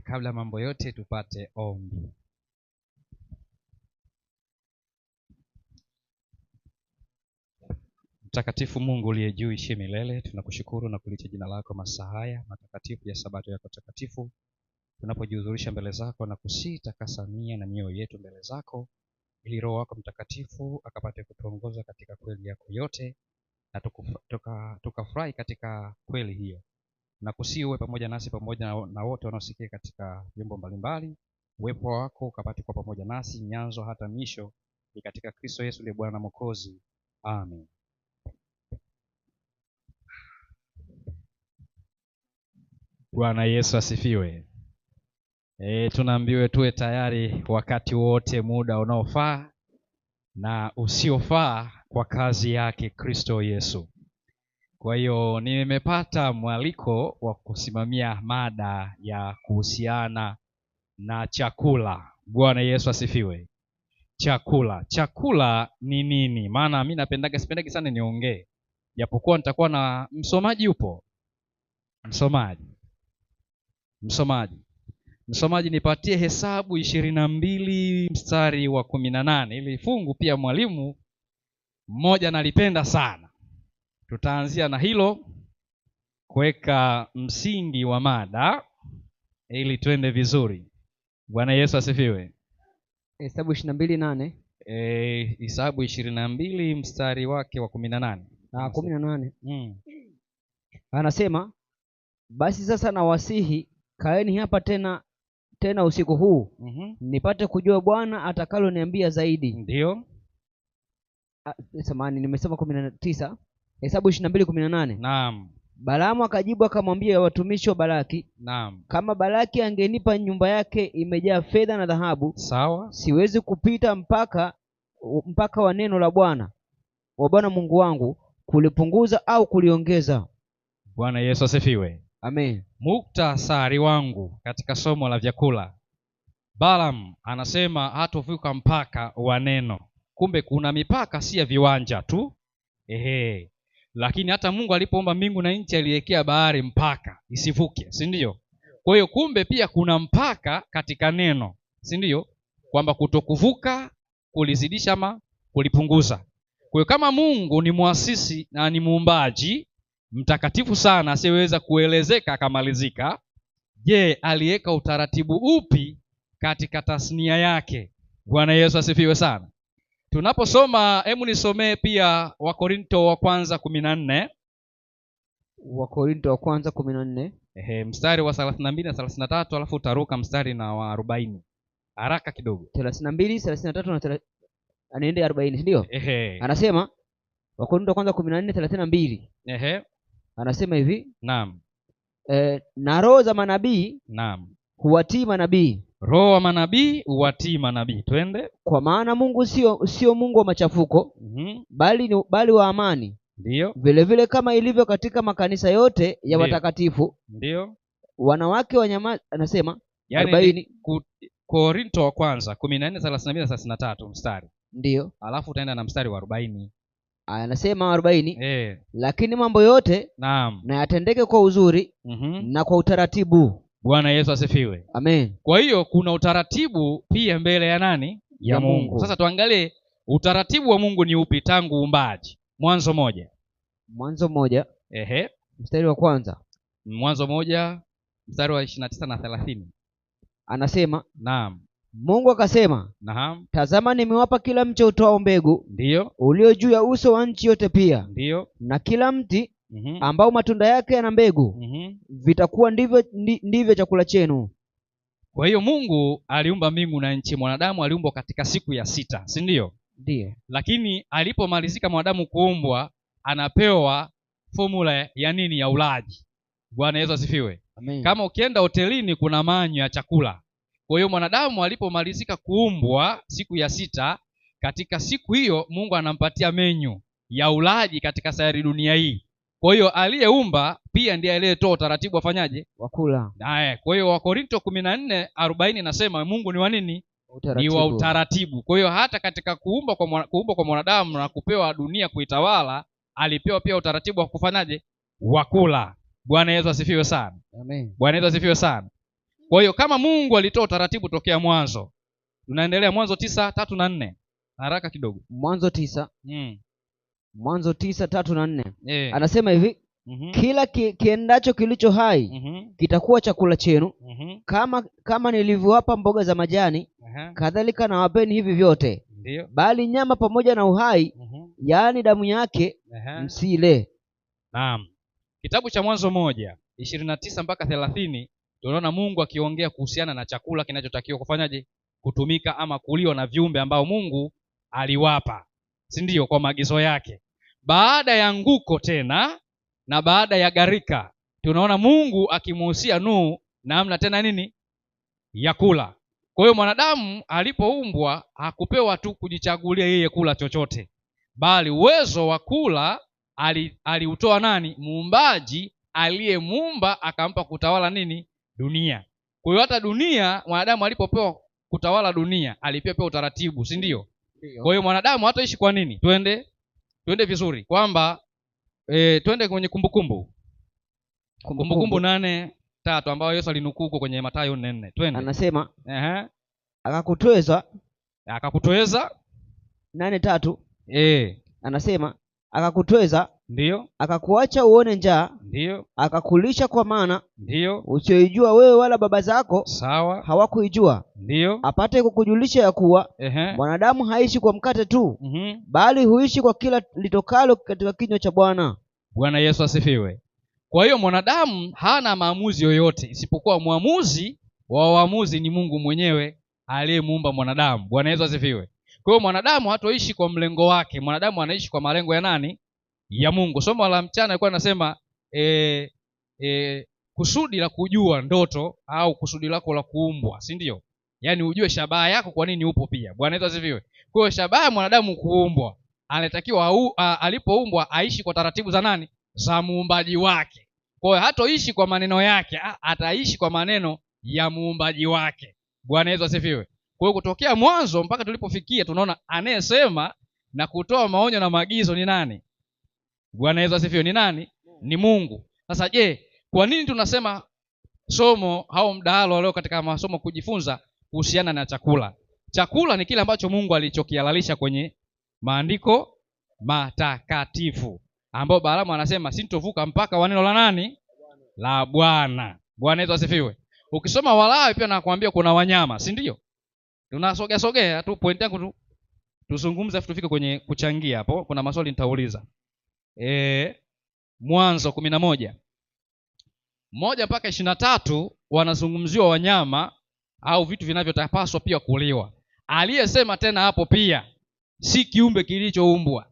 kabla mambo yote tupate ombi. Mtakatifu Mungu uliye juu ishiye milele, tunakushukuru na kulicha jina lako masaa haya matakatifu ya sabato yako takatifu. Tunapojihudhurisha mbele zako na takasa nia na mioyo yetu mbele zako, ili Roho wako Mtakatifu akapate kutuongoza katika kweli yako yote, na tukafurahi katika kweli hiyo. Na uwe pamoja nasi pamoja na wote wanaosikia katika vyombo mbalimbali. Uwepo wako ukapate kwa pamoja nasi nyanzo hata misho, ni katika Kristo Yesu ndiye Bwana na Mwokozi. Amen. Bwana Yesu asifiwe. Tunaambiwe tuwe tayari wakati wote, muda unaofaa na usiofaa kwa kazi yake Kristo Yesu. Kwa hiyo nimepata mwaliko wa kusimamia mada ya kuhusiana na chakula. Bwana Yesu asifiwe. Chakula ni nini? Maana mimi sipendagi sana niongee, japokuwa nitakuwa na msomaji. Yupo msomaji nipatie Hesabu 22 mstari wa 18. Ili fungu pia mwalimu mmoja nalipenda sana. Tutaanzia na hilo kuweka msingi wa mada ili twende vizuri. Bwana Yesu asifiwe. Hesabu 22:8. Hesabu 22 mstari wake wa 18. 18. Anasema, basi sasa nawasihi, kaeni hapa tena usiku huu, nipate kujua Bwana atakaloniambia zaidi. Ndio. Samahani, nimesema 19. Hesabu 22:18. Naam. Balaamu akajibu akamwambia watumishi wa Balaki, naam, kama Balaki angenipa nyumba yake imejaa fedha na dhahabu, sawa, siwezi kupita mpaka wa neno la Bwana wa Bwana Mungu wangu, kulipunguza au kuliongeza. Bwana Yesu asifiwe. Amen. Muktasari wangu katika somo la vyakula, Balaam anasema hatovuka mpaka wa neno. Kumbe kuna mipaka, si ya viwanja tu. Lakini hata Mungu alipoumba mbingu na nchi aliwekea bahari mpaka isivuke, si ndio? Kwa hiyo kumbe pia kuna mpaka katika neno, si ndio? Kwamba kutokuvuka, kulizidisha ama kulipunguza. Kwa hiyo kama Mungu ni muasisi na ni muumbaji mtakatifu sana asiyeweza kuelezeka akamalizika, je, aliweka utaratibu upi katika tasnia yake? Bwana Yesu asifiwe sana. Tunaposoma, hebu nisomee pia Wakorinto wa kwanza 14. Wakorinto wa kwanza 14. Mstari wa 32 na 33, alafu utaruka mstari na wa 40. Haraka kidogo. 32, 33 na anaende 40, ndio? Anasema Wakorinto wa kwanza 14:32. Anasema hivi. Naam. Na roho za manabii, naam, huwatii manabii. Roho wa manabii huwatii manabii. Twende. Kwa maana Mungu sio Mungu wa machafuko, bali wa amani. Ndio. Vile vile kama ilivyo katika makanisa yote ya watakatifu. Ndio. Wanawake wanyama, anasema yani 40. Korinto wa kwanza 14:32-33 mstari. Ndio. Alafu utaenda na mstari wa 40. Anasema 40. Lakini mambo yote, naam, na yatendeke kwa uzuri na kwa utaratibu. Bwana Yesu asifiwe. Amen. Kwa hiyo kuna utaratibu pia mbele ya nani? Ya Mungu. Sasa tuangalie utaratibu wa Mungu ni upi tangu uumbaji. Mwanzo 1. Mstari wa kwanza. Mwanzo 1 mstari wa 29 na 30. Anasema, naam, Mungu akasema, naam, tazama nimewapa kila mche utoao mbegu, ndio, ulio juu ya uso wa nchi yote pia, ndio, na kila mti ambao matunda yake yana mbegu, vitakuwa ndivyo chakula chenu. Kwa hiyo Mungu aliumba mbingu na nchi. Mwanadamu aliumbwa katika siku ya 6, si ndio? Ndio. Lakini alipomalizika mwanadamu kuumbwa, anapewa formula ya nini? Ya ulaji. Bwana Yesu asifiwe. Amen. Kama ukienda hotelini kuna manyu ya chakula. Kwa hiyo mwanadamu alipomalizika kuumbwa siku ya 6, katika siku hiyo Mungu anampatia menyu ya ulaji katika sayari dunia hii. Kwa hiyo aliyeumba pia ndiye aliyetoa utaratibu afanyaje? Wakula. Kwa hiyo Wakorinto 14:40 nasema Mungu ni wa nini? Ni wa utaratibu. Kwa hiyo hata katika kuumba kwa mwanadamu na kupewa dunia kuitawala, alipewa pia utaratibu wa kufanyaje? Wakula. Bwana Yesu asifiwe sana. Amen. Bwana Yesu asifiwe sana. Kwa hiyo kama Mungu alitoa utaratibu tokea mwanzo, tunaendelea Mwanzo 9:3 na 4. Haraka kidogo. Mwanzo 9. Mwanzo 9:3 na 4. Anasema hivi, kila kiendacho kilicho hai kitakuwa chakula chenu, kama nilivyowapa mboga za majani, kadhalika na wapeni hivi vyote. Ndiyo. Bali nyama pamoja na uhai, yaani damu yake, msile. Naam. Kitabu cha Mwanzo 1:29 mpaka 30 tunaona Mungu akiongea kuhusiana na chakula kinachotakiwa kufanyaje, kutumika ama kuliwa na viumbe ambao Mungu aliwapa, si ndio, kwa maagizo yake. Baada ya nguko tena na baada ya gharika, tunaona Mungu akimuhusia Nuhu namna tena nini ya kula. Kwa hiyo mwanadamu alipoumbwa hakupewa tu kujichagulia yeye kula chochote, bali uwezo wa kula aliutoa nani? Muumbaji aliyemuumba akampa kutawala nini? Dunia. Kwa hiyo hata dunia mwanadamu alipopewa kutawala dunia alipewa utaratibu, si ndio? Kwa hiyo mwanadamu hataishi kwa nini? Twende vizuri kwamba twende kwenye Kumbukumbu 8:3 ambayo Yesu alinukuu huko kwenye Mathayo 4:4. Twende. Anasema akakutweza 8:3. Anasema akakutweza, ndio, akakuacha uone njaa, ndio, akakulisha kwa maana, ndio, usioijua wewe wala baba zako, sawa, hawakuijua, ndio, apate kukujulisha ya kuwa mwanadamu haishi kwa mkate tu, bali huishi kwa kila litokalo katika kinywa cha Bwana. Bwana Yesu asifiwe. Kwa hiyo mwanadamu hana maamuzi yoyote, isipokuwa mwamuzi wa waamuzi ni Mungu mwenyewe aliyemuumba mwanadamu. Bwana Yesu asifiwe. Kwa hiyo mwanadamu hatoishi kwa mlengo wake, mwanadamu anaishi kwa malengo ya nani? Ya Mungu. Somo la mchana alikuwa anasema kusudi la kujua ndoto au kusudi lako la kuumbwa, si ndio? Yaani ujue shabaha yako kwa nini upo pia. Bwana Yesu asifiwe. Kwa hiyo shabaha ya mwanadamu kuumbwa, anatakiwa alipoumbwa aishi kwa taratibu za nani? Za muumbaji wake. Kwa hiyo hatoishi kwa maneno yake, ataishi kwa maneno ya muumbaji wake. Bwana Yesu asifiwe. Kwa hiyo kutokea mwanzo mpaka tulipofikia tunaona anayesema na kutoa maonyo na maagizo ni nani? Bwana Yesu asifiwe. Ni nani? Ni Mungu. Sasa je, kwa nini tunasema somo au mdahalo leo katika masomo kujifunza kuhusiana na chakula? Chakula ni kile ambacho Mungu alichokihalalisha kwenye maandiko matakatifu, ambao Balaamu anasema sintovuka mpaka wa neno la nani? La Bwana. Bwana Yesu asifiwe. Ukisoma Walawi pia nakwambia kuna wanyama, si ndio? Tunasogea tu, point yangu tu tuzungumze afu tufike kwenye kuchangia hapo. Kuna maswali nitauliza. Mwanzo 11:1 mpaka 23 wanazungumziwa wanyama au vitu vinavyotapaswa pia kuliwa. Aliyesema tena hapo pia si kiumbe kilichoumbwa,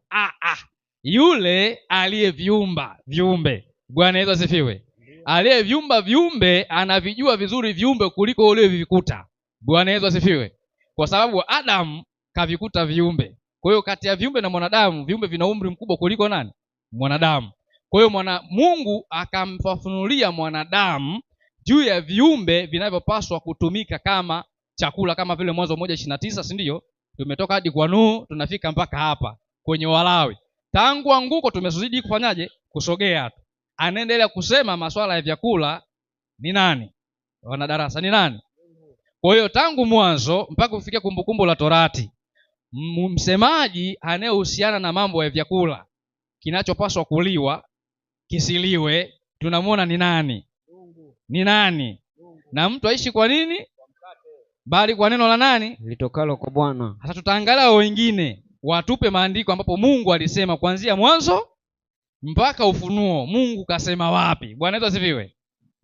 yule aliyeviumba viumbe. Bwana Yesu asifiwe. Aliyeviumba viumbe anavijua vizuri viumbe kuliko ule vivikuta. Bwana Yesu asifiwe. Kwa sababu Adam kavikuta viumbe. Kwa hiyo kati ya viumbe na mwanadamu, viumbe vina umri mkubwa kuliko nani? Mwanadamu. Kwa hiyo Mungu akamfafunulia mwanadamu juu ya viumbe vinavyopaswa kutumika kama chakula, kama vile Mwanzo 1:29, si ndio? Tumetoka hadi kwa Nuhu, tunafika mpaka hapa kwenye Walawi. Tangu anguko tumezidi kufanyaje? Kusogea tu. Anaendelea kusema masuala ya vyakula ni nani? Wanadarasa ni nani? Kwa hiyo tangu mwanzo mpaka kufikia Kumbukumbu la Torati, msemaji anayehusiana na mambo ya vyakula kinachopaswa kuliwa kisiliwe, tunamwona ni nani? Ni nani? Na mtu aishi kwa nini? Bali kwa neno la nani? Litokalo kwa Bwana. Sasa tutaangalia wengine watupe maandiko ambapo Mungu alisema kuanzia mwanzo mpaka Ufunuo. Mungu kasema wapi? Bwana Yesu asifiwe.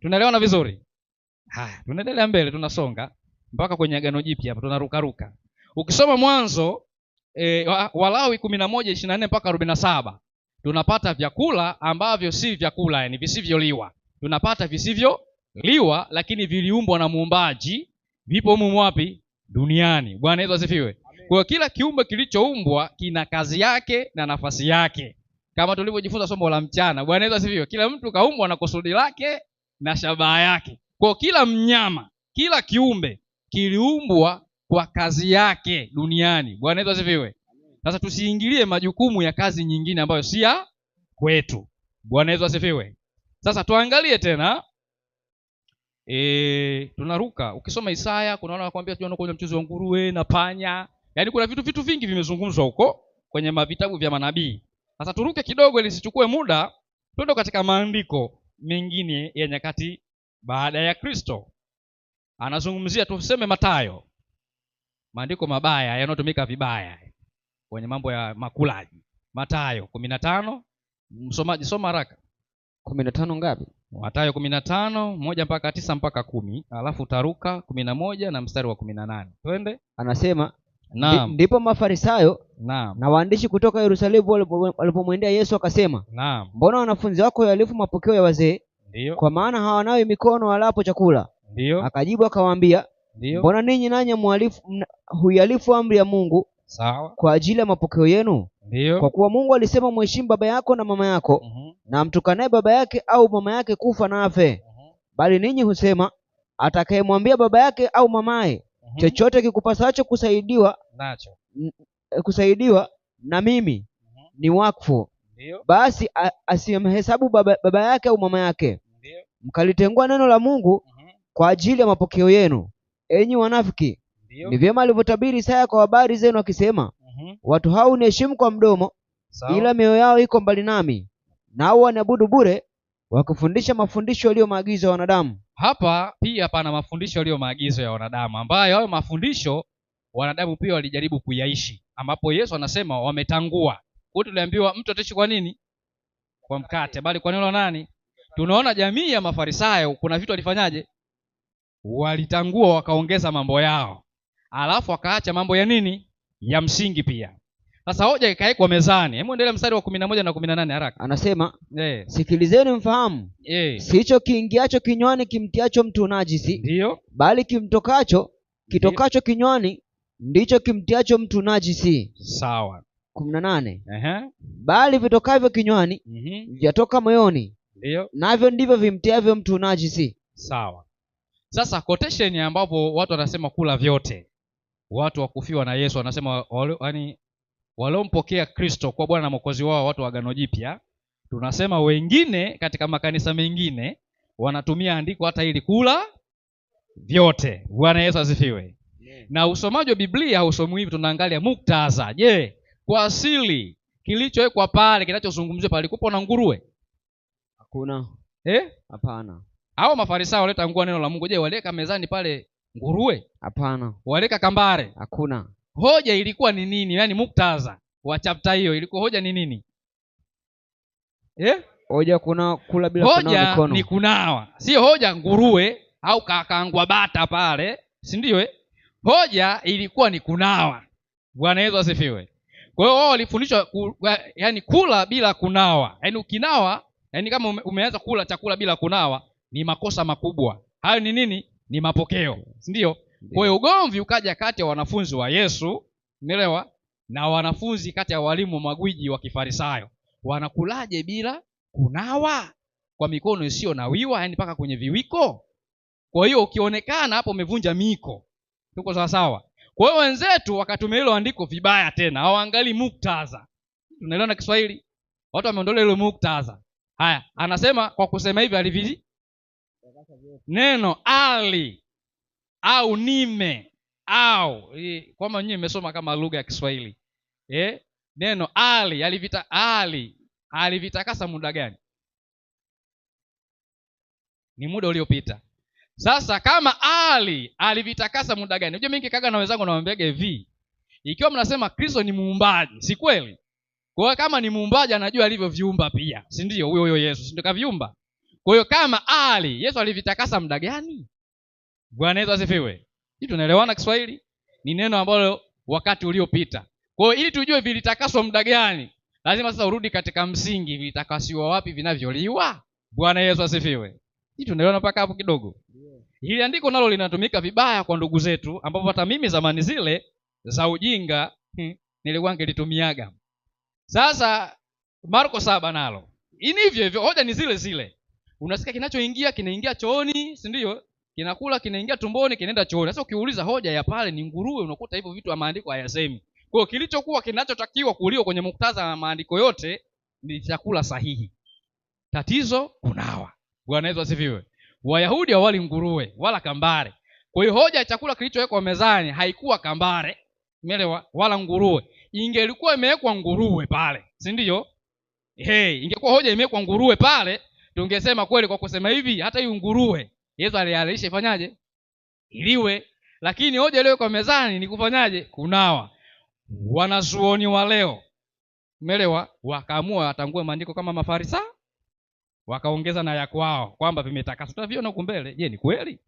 Tunaelewana vizuri? Haya, tunaendelea mbele, tunasonga mpaka kwenye Agano Jipya hapa, tunarukaruka. Ukisoma Mwanzo Walawi 11:24 mpaka 47, tunapata vyakula ambavyo si vyakula, yani visivyoliwa. Tunapata visivyoliwa lakini viliumbwa na muumbaji, vipo humu wapi? Duniani. Bwana Yesu asifiwe. Kwa hiyo kila kiumbe kilichoumbwa kina kazi yake na nafasi yake, kama tulivyojifunza somo la mchana. Bwana Yesu asifiwe. Kila mtu kaumbwa na kusudi lake na shabaha yake. Kwa kila mnyama, kila kiumbe kiliumbwa kwa kazi yake duniani. Bwana Yesu asifiwe. Sasa tusiingilie majukumu ya kazi nyingine ambayo si ya kwetu. Bwana Yesu asifiwe. Sasa tuangalie tena Tunaruka. Ukisoma Isaya kunaona nakwambia tunaona mchuzi wa nguruwe na panya. Yaani kuna vitu vingi vimezungumzwa huko kwenye vitabu vya manabii. Sasa turuke kidogo ili sichukue muda, twende katika maandiko mengine ya nyakati baada ya Kristo. Anazungumzia tuseme Mathayo. Maandiko mabaya yanayotumika vibaya kwenye mambo ya makulaji. Mathayo 15. Msomaji soma haraka. 15 ngapi? Mathayo 15 1 mpaka 9 mpaka 10, alafu taruka 11 na mstari wa 18. Twende. Anasema ndipo Mafarisayo na waandishi kutoka Yerusalemu walipomwendea Yesu akasema, mbona wanafunzi wako yalifu mapokeo ya wazee? Ndio. Kwa maana hawanawi mikono walapo chakula. Ndio. Akajibu akawaambia, mbona ninyi nanyi huialifu amri ya Mungu? Sawa. Kwa ajili ya mapokeo yenu? Ndio. Kwa kuwa Mungu alisema, mheshimu baba yako na mama yako, na mtukanaye baba yake au mama yake kufa na afe. Bali ninyi husema, atakayemwambia baba yake au mamaye, chochote kikupasacho kusaidiwa na mimi ni wakfu. Ndio. Basi asimhesabu baba yake au mama yake. Ndio. Mkalitengua neno la Mungu kwa ajili ya mapokeo yenu. Enyi wanafiki, ni vyema alivyotabiri Isaya kwa habari zenu akisema, watu hao huniheshimu kwa mdomo, ila mioyo yao iko mbali nami, nao waniabudu bure, wakifundisha mafundisho yaliyo maagizo ya wanadamu. Hapa pia pana mafundisho yaliyo maagizo ya wanadamu, ambayo hayo mafundisho wanadamu pia walijaribu kuyaishi, ambapo Yesu anasema wametangua. Kwa tuliambiwa mtu ataishi kwa nini? Kwa mkate, bali kwa neno la nani? Tunaona jamii ya Mafarisayo kuna vitu walifanyaje? Walitangua, wakaongeza mambo yao, alafu wakaacha mambo ya nini? Ya msingi pia. Sasa hoja ikaekwa mezani. Hebu endelea mstari wa 11 na 18 haraka. Anasema, sikilizeni mfahamu, sicho kiingiacho kinywani kimtiacho mtu najisi. Ndio. Bali kitokacho kinywani ndicho kimtiacho mtu najisi. Sawa. 18. Bali vitokavyo kinywani vyatoka moyoni. Ndio. Navyo ndivyo vimtiavyo mtu najisi. Sawa. Sasa quotation ambapo watu wanasema kula vyote, watu wakufiwa na Yesu wanasema yaani waliompokea Kristo kwa Bwana na Mwokozi wao, watu wa Agano Jipya, tunasema wengine katika makanisa mengine wanatumia andiko hata ili kula vyote. Bwana Yesu asifiwe. Na usomaji wa Biblia hausomwi hivi, tunaangalia muktadha. Je, kwa asili kilichowekwa pale kinachozungumziwa pale kupo na nguruwe? Hakuna. Hapana. Hao Mafarisayo waleta ngua neno la Mungu, je, waleka mezani pale nguruwe? Hapana. Waleka kambare? Hakuna. Hoja ilikuwa ni nini? Yaani muktadha wa chapter hiyo ilikuwa hoja ni nini? Hoja kuna kula bila kunawa mikono. Hoja ni kunawa. Sio hoja nguruwe au kakaangwa bata pale, si ndio? Hoja ilikuwa ni kunawa. Bwana Yesu asifiwe. Kwa hiyo wao walifundishwa yaani kula bila kunawa. Yaani ukinawa, yaani kama umeanza kula chakula bila kunawa ni makosa makubwa. Hayo ni nini? Ni mapokeo, si ndio? Kwa hiyo ugomvi ukaja kati ya wanafunzi wa Yesu, umeelewa, na wanafunzi kati ya walimu magwiji wa Kifarisayo. Wanakulaje bila kunawa? Kwa mikono isiyo nawiwa, yani mpaka kwenye viwiko. Kwa hiyo ukionekana hapo umevunja miko. Tuko sawa sawa. Kwa hiyo wenzetu wakatumia hilo andiko vibaya tena. Hawaangalii muktadha. Tunaelewa na Kiswahili? Watu wameondoa ile muktadha. Haya, anasema kwa kusema hivi alivizi neno ali au nime au kwamba nyinyi mmesoma kama lugha ya Kiswahili. Neno alivitakasa muda gani? Ni muda uliopita. Sasa kama alivitakasa muda gani? Unajua mimi kikaga na wenzangu nawaambiaga hivi, ikiwa mnasema Kristo ni muumbaji, si kweli? Kwa hiyo kama ni muumbaji anajua alivyoviumba pia, si ndio? Huyo Yesu si ndio kaviumba? Kwa hiyo kama Yesu alivitakasa muda gani? Bwana Yesu asifiwe. Hii tunaelewana Kiswahili? Ni neno ambalo wakati uliopita. Kwa hiyo ili tujue vilitakaswa muda gani, lazima sasa urudi katika msingi, vilitakasiwa wapi vinavyoliwa? Bwana Yesu asifiwe. Hii tunaelewana mpaka hapo kidogo? Hili andiko nalo linatumika vibaya kwa ndugu zetu, ambapo hata mimi zamani zile za ujinga nilikuwa ngelitumiaga. Sasa Marko 7 nalo ini hivyo hoja ni zile zile. Unasikia kinachoingia kinaingia chooni, si ndio? Kinakula kinaingia tumboni kinaenda chooni. Sasa ukiuliza hoja ya pale ni nguruwe, unakuta hivyo vitu maandiko hayasemi. Kwa hiyo kilichokuwa kinachotakiwa kuliwa kwenye muktadha wa maandiko yote ni chakula sahihi. Tatizo kunawa. Bwana Yesu asifiwe. Wayahudi hawali nguruwe wala kambare. Kwa hiyo hoja ya chakula kilichowekwa mezani haikuwa kambare, umeelewa, wala nguruwe. Ingelikuwa imewekwa nguruwe pale, si ndio? Ingekuwa hoja imewekwa nguruwe pale, tungesema kweli kwa kusema hivi hata hiyo nguruwe Yesu alialisha ifanyaje? Iliwe. Lakini hoja iliyowekwa mezani ni kufanyaje? Kunawa. Wanazuoni wa leo, umeelewa, wakaamua watangue maandiko kama Mafarisayo, wakaongeza na ya kwao kwamba vimetakaswa. Tutaviona huko mbele. Je, ni kweli?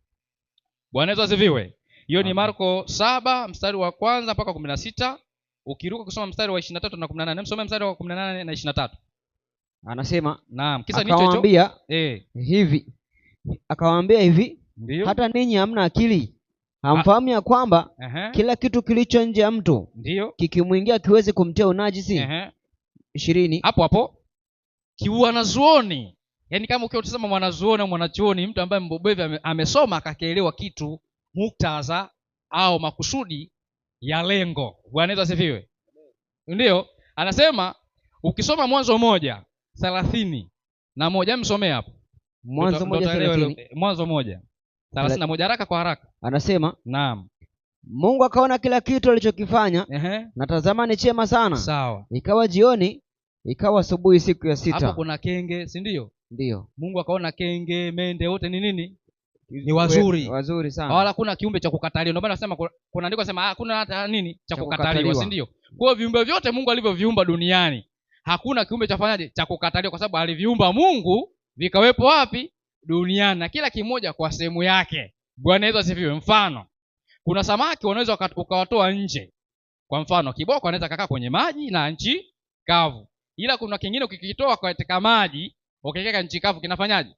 Bwana Yesu asifiwe. Hiyo ni Marko 7 mstari wa kwanza mpaka 16. Ukiruka kusoma mstari wa 23 na 18, msome mstari wa 18 na 23. Anasema, naam, kisa akawaambia hivi. Akawaambia hivi, ndiyo, hata ninyi hamna akili? Hamfahamu ya kwamba kila kitu kilicho nje ya mtu ndiyo kikimwingia kiweze kumtia unajisi? 20. Hapo kiwanazuoni, yaani kama ukiotazama mwanazuoni au mwanachuoni, mtu ambaye mbobevu amesoma akakielewa kitu, muktadha au makusudi ya lengo. Bwana Yesu asifiwe. Ndio anasema ukisoma Mwanzo 1:31, msomee hapo. Mwanzo 1:31 haraka kwa haraka. Anasema, naam, Mungu akaona kila kitu alichokifanya, na tazama ni chema sana. Sawa. Ikawa jioni, ikawa asubuhi, siku ya 6. Hapo kuna kenge, si ndio? Ndio. Mungu akaona kenge, mende, wote ni nini? Ni wazuri sana. Wala kuna kiumbe cha kukataliwa. Ndio maana nasema kuna andiko nasema hakuna hata nini cha kukataliwa, si ndio? Kwa hiyo viumbe vyote Mungu alivyoviumba duniani, hakuna kiumbe cha fanyaje cha kukataliwa, kwa sababu aliviumba Mungu vikawepo wapi? Duniani, na kila kimoja kwa sehemu yake. Bwana Yesu asifiwe. Mfano, kuna samaki wanaweza ukawatoa nje. Kwa mfano, kiboko anaweza kakaa kwenye maji na nchi kavu. Ila kuna kingine ukikitoa katika maji ukiweka nchi kavu kinafanyaje?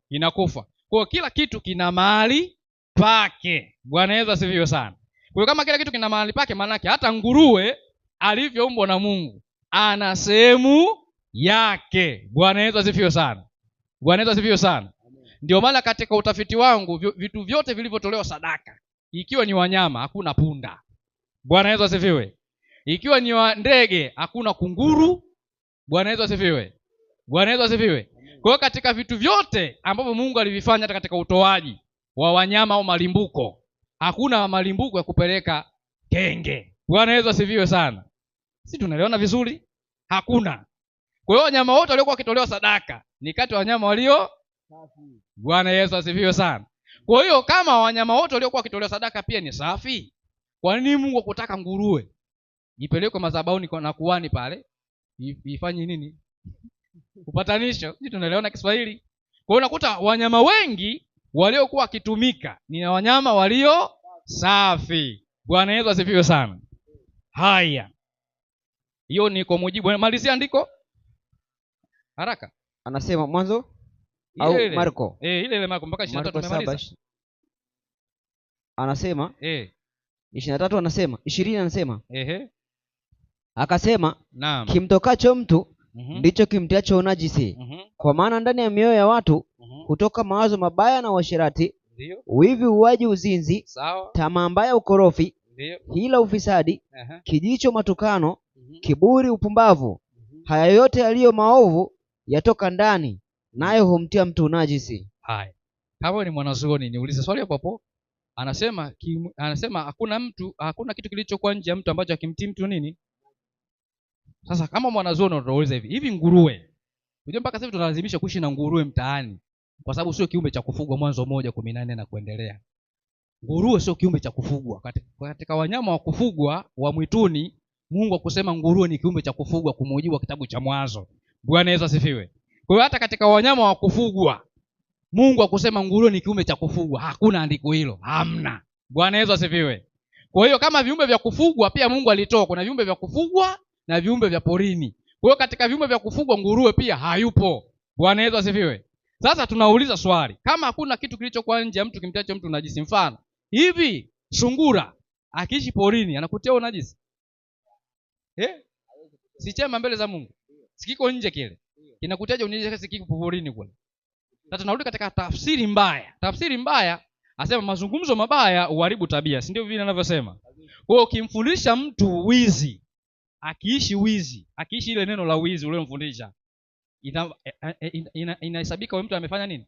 Kinakufa. Kwa kila kitu kina mahali pake. Bwana Yesu asifiwe sana. Kwa hiyo kama kila kitu kina mahali pake, maana yake hata nguruwe alivyoumbwa na Mungu ana sehemu yake. Bwana Yesu asifiwe sana. Bwana Yesu asifiwe sana. Ndio maana katika utafiti wangu vitu vyote vilivyotolewa sadaka, ikiwa ni wanyama hakuna punda. Bwana Yesu asifiwe. Ikiwa ni ndege hakuna kunguru. Bwana Yesu asifiwe. Bwana Yesu asifiwe. Kwa hiyo katika vitu vyote ambavyo Mungu alivifanya, hata katika utoaji wa wanyama au malimbuko, hakuna malimbuko ya kupeleka kenge. Bwana Yesu asifiwe sana. Si tunaelewana vizuri? Hakuna. Kwa hiyo wanyama wote waliokuwa wakitolewa sadaka ni kati ya wanyama walio safi. Bwana Yesu asifiwe sana. Kwa hiyo kama wanyama wote waliokuwa wakitolewa sadaka pia ni safi, kwa nini Mungu akutaka nguruwe ipelekwe madhabahuni na kuhani pale ifanye nini? Upatanisho. Sisi tunaelewana Kiswahili. Kwa hiyo unakuta wanyama wengi waliokuwa wakitumika ni wanyama walio safi. Bwana Yesu asifiwe sana. Haya, hiyo ni kwa mujibu. Malizia andiko haraka. Anasema Mwanzo au Marko? Ile Marko mpaka 23 tumemaliza. Anasema 23 anasema 20 anasema akasema, naam, kimtokacho mtu ndicho kimtiacho unajisi. Kwa maana ndani ya mioyo ya watu hutoka mawazo mabaya na uasherati, wivi, uaji, uzinzi, tamaa mbaya, ukorofi, hila, ufisadi, kijicho, matukano, kiburi, upumbavu. Haya yote yaliyo maovu yatoka ndani, nayo humtia mtu unajisi. Haya, kama ni mwanazuoni niulize swali hapo. Anasema hakuna kitu kilichokuwa nje ya mtu ambacho hakimtii mtu nini? Sasa kama mwanazuoni unauliza hivi nguruwe, unajua mpaka sasa tunalazimisha kuishi na nguruwe mtaani kwa sababu sio kiumbe cha kufugwa. Mwanzo 1:14 na kuendelea. Nguruwe sio kiumbe cha kufugwa. Katika wanyama wa kufugwa wa mwituni, Mungu akusema nguruwe ni kiumbe cha kufugwa kwa mujibu wa kitabu cha Mwanzo. Bwana Yesu asifiwe. Kwa hiyo hata katika wanyama wa kufugwa Mungu akusema nguruwe ni kiumbe cha kufugwa. Hakuna andiko hilo. Hamna. Bwana Yesu asifiwe. Kwa hiyo kama viumbe vya kufugwa pia Mungu alitoa, kuna viumbe vya kufugwa na viumbe vya porini. Kwa hiyo katika viumbe vya kufugwa nguruwe pia hayupo. Bwana Yesu asifiwe. Sasa tunauliza swali, kama hakuna kitu kilichokuwa nje ya mtu kimtacho mtu unajisi, mfano hivi sungura akiishi porini anakutia unajisi? Si chema mbele za Mungu? Sikiko nje kile. Kinakutaja unajisi sikiko porini kule. Sasa tunarudi katika tafsiri mbaya. Tafsiri mbaya asema mazungumzo mabaya uharibu tabia, si ndio vile anavyosema? Kwa hiyo ukimfundisha mtu wizi, akiishi ile neno la wizi ule mfundisha, inahesabika wewe mtu amefanya nini?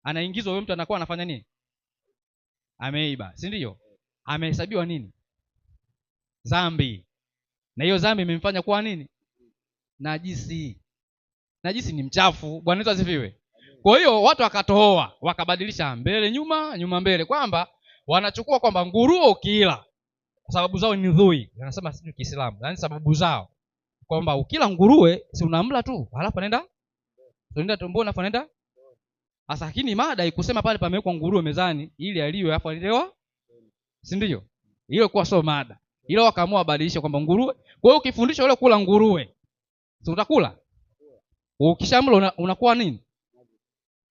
anaingizwa huyo mtu, anakuwa anafanya nini? Ameiba, si ndio? Amehesabiwa nini? Dhambi. Na hiyo dhambi imemfanya kuwa nini? Najisi. Najisi ni mchafu. Bwana Yesu asifiwe. Kwa hiyo watu wakatoa, wakabadilisha mbele nyuma, nyuma mbele, kwamba wanachukua kwamba nguruwe ukila, sababu zao ni dhui. Wanasema sisi Kiislamu, yaani sababu zao kwamba ukila nguruwe si unamla tu, halafu anaenda tumboni, alafu anaenda. Sasa lakini mada ikusema pale pamewekwa nguruwe mezani ili aliwe alafu alilewa, si ndio? Hiyo kwa sio mada. Ila wakaamua badilisha kwamba nguruwe. Kwa hiyo ukifundisha yule kula nguruwe, si utakula? Ukishamla unakuwa nini?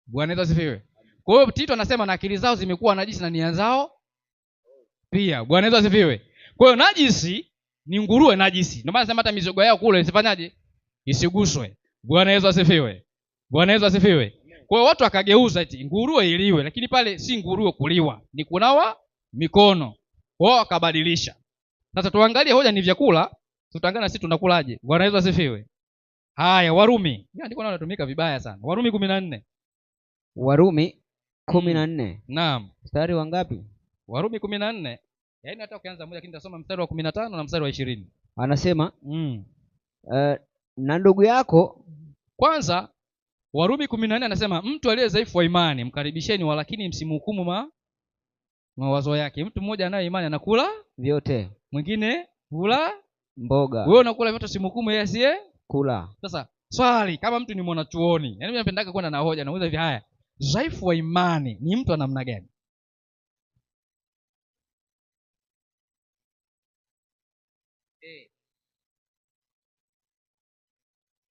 Bwana Yesu asifiwe. Kwa hiyo Tito anasema na akili zao zimekuwa najisi na nia zao pia. Bwana Yesu asifiwe. Kwa hiyo najisi ni nguruwe najisi. Ndio maana nasema hata mizoga yao kule isifanyaje? Isiguswe. Bwana Yesu asifiwe. Bwana Yesu asifiwe. Kwa hiyo watu wakageuza eti nguruwe iliwe, lakini pale si nguruwe kuliwa, ni kunawa mikono. Wao wakabadilisha. Sasa tuangalie hoja ni vyakula, tutaangalia sisi tunakulaje. Bwana Yesu asifiwe. Haya, Warumi. Andiko nalo linatumika vibaya sana. Warumi 14. Warumi 14. Naam. Mstari wa ngapi? Warumi 14. Yaani hata ukianza moja lakini nitasoma mstari wa 15 na mstari wa 20. Anasema na ndugu yako kwanza. Warumi 14 anasema mtu aliye dhaifu wa imani mkaribisheni, walakini msimhukumu mawazo yake. Mtu mmoja anaye imani anakula vyote, mwingine hula mboga. Wewe unakula vyote, usimhukumu yeye asiye kula. Sasa swali, kama mtu ni mwanachuoni, yaani mimi napendaka kwenda na hoja, nauliza hivi, haya, dhaifu wa imani ni mtu wa namna gani?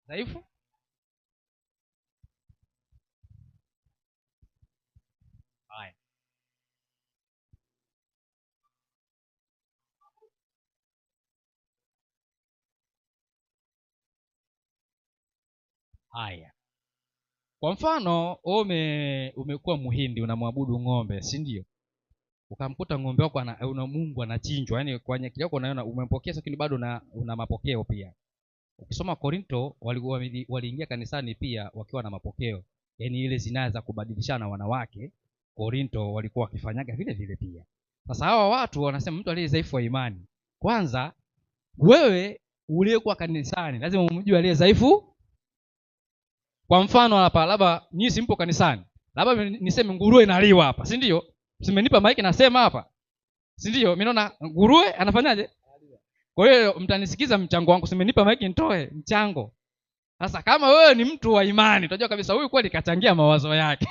Dhaifu? Haya. Haya. Kwa mfano, umekuwa Muhindi, unamwabudu ng'ombe, si ndio? Ukamkuta ng'ombe wako una Mungu anachinjwa, yaani kwenye akili yako unaona umempokea, lakini bado una mapokeo pia. Ukisoma Korinto waliingia kanisani pia wakiwa na mapokeo, yaani ile zinaa za kubadilishana wanawake, Korinto walikuwa wakifanyaga vile vile pia. Sasa hawa watu wanasema mtu aliye dhaifu wa imani, kwanza wewe uliyekuwa kanisani lazima umjue aliye dhaifu. Kwa mfano hapa, labda nyinyi simpo kanisani, labda niseme nguruwe inaliwa hapa, si ndio? Simenipa maiki nasema hapa, si ndio? Mimi naona nguruwe anafanyaje? Kwa hiyo mtanisikiza mchango wangu, simenipa maiki nitoe mchango. Sasa kama wewe ni mtu wa imani, utajua kabisa huyu kweli kachangia mawazo yake.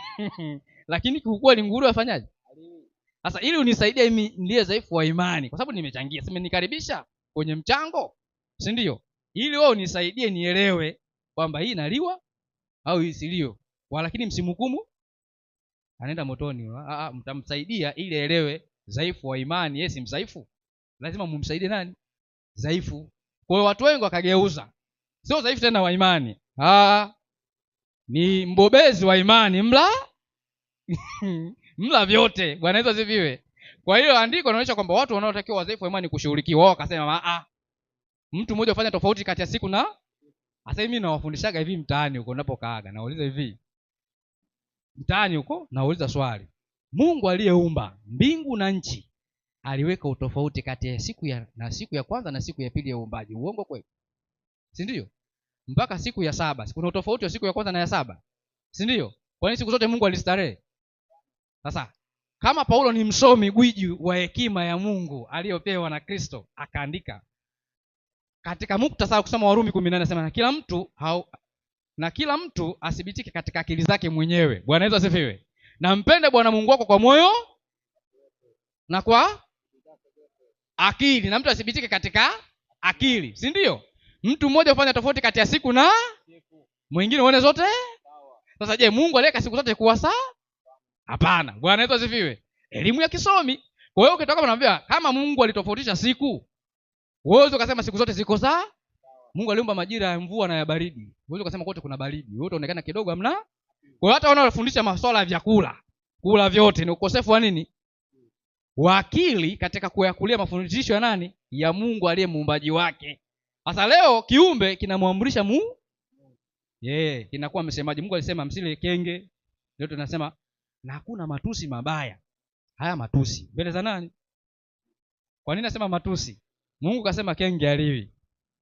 Lakini kiukweli nguruwe afanyaje? Sasa ili unisaidie mimi ndiye dhaifu wa imani, kwa sababu nimechangia, simenikaribisha kwenye mchango, si ndio? Ili wewe unisaidie nielewe kwamba hii inaliwa au isilio, lakini msimhukumu anaenda motoni. Mtamsaidia ili aelewe dhaifu wa imani. Yeye si mdhaifu, lazima mumsaidie nani? Dhaifu. Kwa hiyo watu wengi wakageuza, sio dhaifu tena wa imani, ni mbobezi wa imani, mla vyote. Bwana Yesu asifiwe. Kwa hiyo andiko linaonyesha kwamba watu wanaotakiwa wadhaifu wa imani kushughulikiwa, wao wakasema mtu mmoja ufanya tofauti kati ya siku na. Sasa mimi nawafundishaga hivi mtaani huko ninapokaaga, nauliza hivi mtaani huko, nauliza swali, Mungu aliyeumba mbingu na nchi aliweka utofauti kati ya siku ya kwanza na siku ya pili ya uumbaji. Uongo kweli? Si ndio? Mpaka siku ya saba kuna utofauti wa siku ya kwanza na ya saba, si ndio? Kwa nini siku zote Mungu alistarehe? Sasa kama Paulo ni msomi gwiji wa hekima ya Mungu aliyopewa na Kristo, akaandika katika muktadha kusoma Warumi 14 anasema na kila mtu asibitike katika akili zake mwenyewe. Bwana Yesu asifiwe. Na mpende Bwana Mungu wako kwa moyo na kwa akili, na mtu asibitike katika akili, si ndio? Mtu mmoja ufanya tofauti kati ya siku na mwingine uone zote. Sasa je, Mungu aliweka siku zote kuwa sawa? Hapana. Bwana Yesu asifiwe. Elimu ya kisomi. Kwa hiyo ukitoka unaambia kama Mungu alitofautisha siku, wewe ukasema siku zote ziko sawa. Mungu aliumba majira ya mvua na ya baridi, wewe ukasema kote kuna baridi, wewe utaonekana kidogo hamna. Kwa hiyo hata wanaofundisha masuala ya vyakula, kula vyote, ni ukosefu wa nini? Wa akili katika kuyakulia mafundisho ya nani? Ya Mungu aliye muumbaji wake. Sasa leo kiumbe kinamwamrisha kinakuwa msemaji. Mungu alisema msile kenge, leo tunasema na hakuna matusi mabaya. Haya matusi mbele za nani? Kwa nini nasema matusi? Mungu kasema kenge aliwi,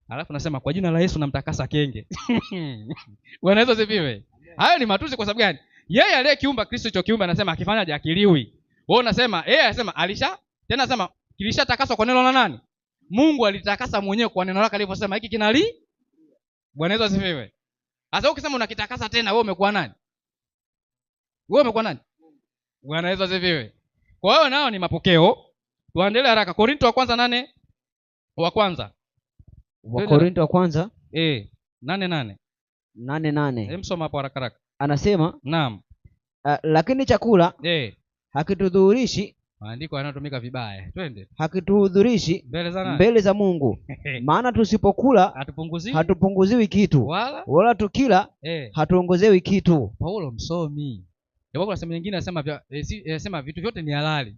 alafu nasema kwa jina la Yesu namtakasa kenge. Bwana Yesu asifiwe. Hayo ni matusi. Kwa sababu gani? Yeye aliyekiumba Kristo hicho kiumbe anasema akifanyaje? Akiliwi. Wewe unasema anasema alisha, tena anasema kilishatakaswa kwa neno la nani? Mungu alitakasa mwenyewe kwa neno lake aliposema hiki kinali. Bwana Yesu asifiwe. Sasa ukisema unakitakasa tena, wewe umekuwa nani? Wewe umekuwa nani? Bwana Yesu asifiwe. Kwa hiyo nao ni mapokeo. Tuendelee haraka. Korinto wa kwanza 8 wa kwanza. Wakorintho wa kwanza 8:8. Msoma hapo haraka haraka. Anasema, naam. Lakini chakula hakitudhurishi. Maandiko yanayotumika vibaya. Twende. Hakituhudhurishi mbele za Mungu. Maana tusipokula hatupunguziwi kitu, wala tukila hatuongezewi kitu. Paulo msomi. Ndipo kuna sehemu nyingine anasema vitu vyote ni halali.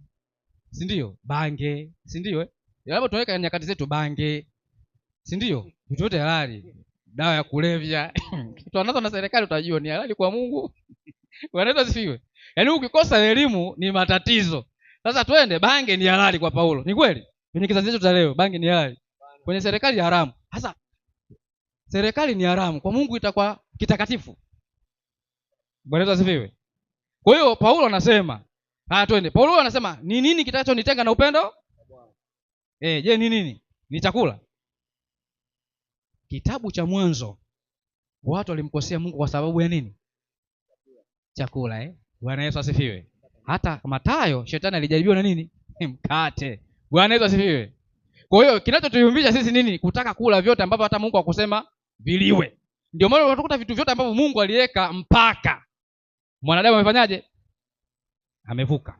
Si ndio? Bange, si ndio? Hapo tunaweka nyakati zetu bange. Si ndio? Vitu vyote halali. Dawa ya kulevya. Kitu anazo na serikali utajua ni halali kwa Mungu. Wanaweza sifiwe. Yaani ukikosa elimu ni matatizo. Sasa twende, bange ni halali kwa Paulo. Ni kweli? Kwenye kizazi chetu cha leo bange ni halali. Kwenye serikali ya haramu. Sasa serikali ni haramu, kwa Mungu itakuwa kitakatifu. Bwana asifiwe. Kwa hiyo Paulo anasema, twende. Paulo anasema ni nini kitachonitenga na upendo? Je, ni nini? Ni chakula. Kitabu cha Mwanzo watu walimkosea Mungu kwa sababu ya nini? Chakula. Bwana Yesu asifiwe. Hata Mathayo shetani alijaribiwa na nini? Mkate. Bwana Yesu asifiwe. Kwa hiyo kinachotuyumbisha sisi nini? Kutaka kula vyote ambavyo hata Mungu hakusema viliwe. Ndio maana unakuta vitu vyote ambavyo Mungu aliweka mpaka, mwanadamu amefanyaje? Amevuka.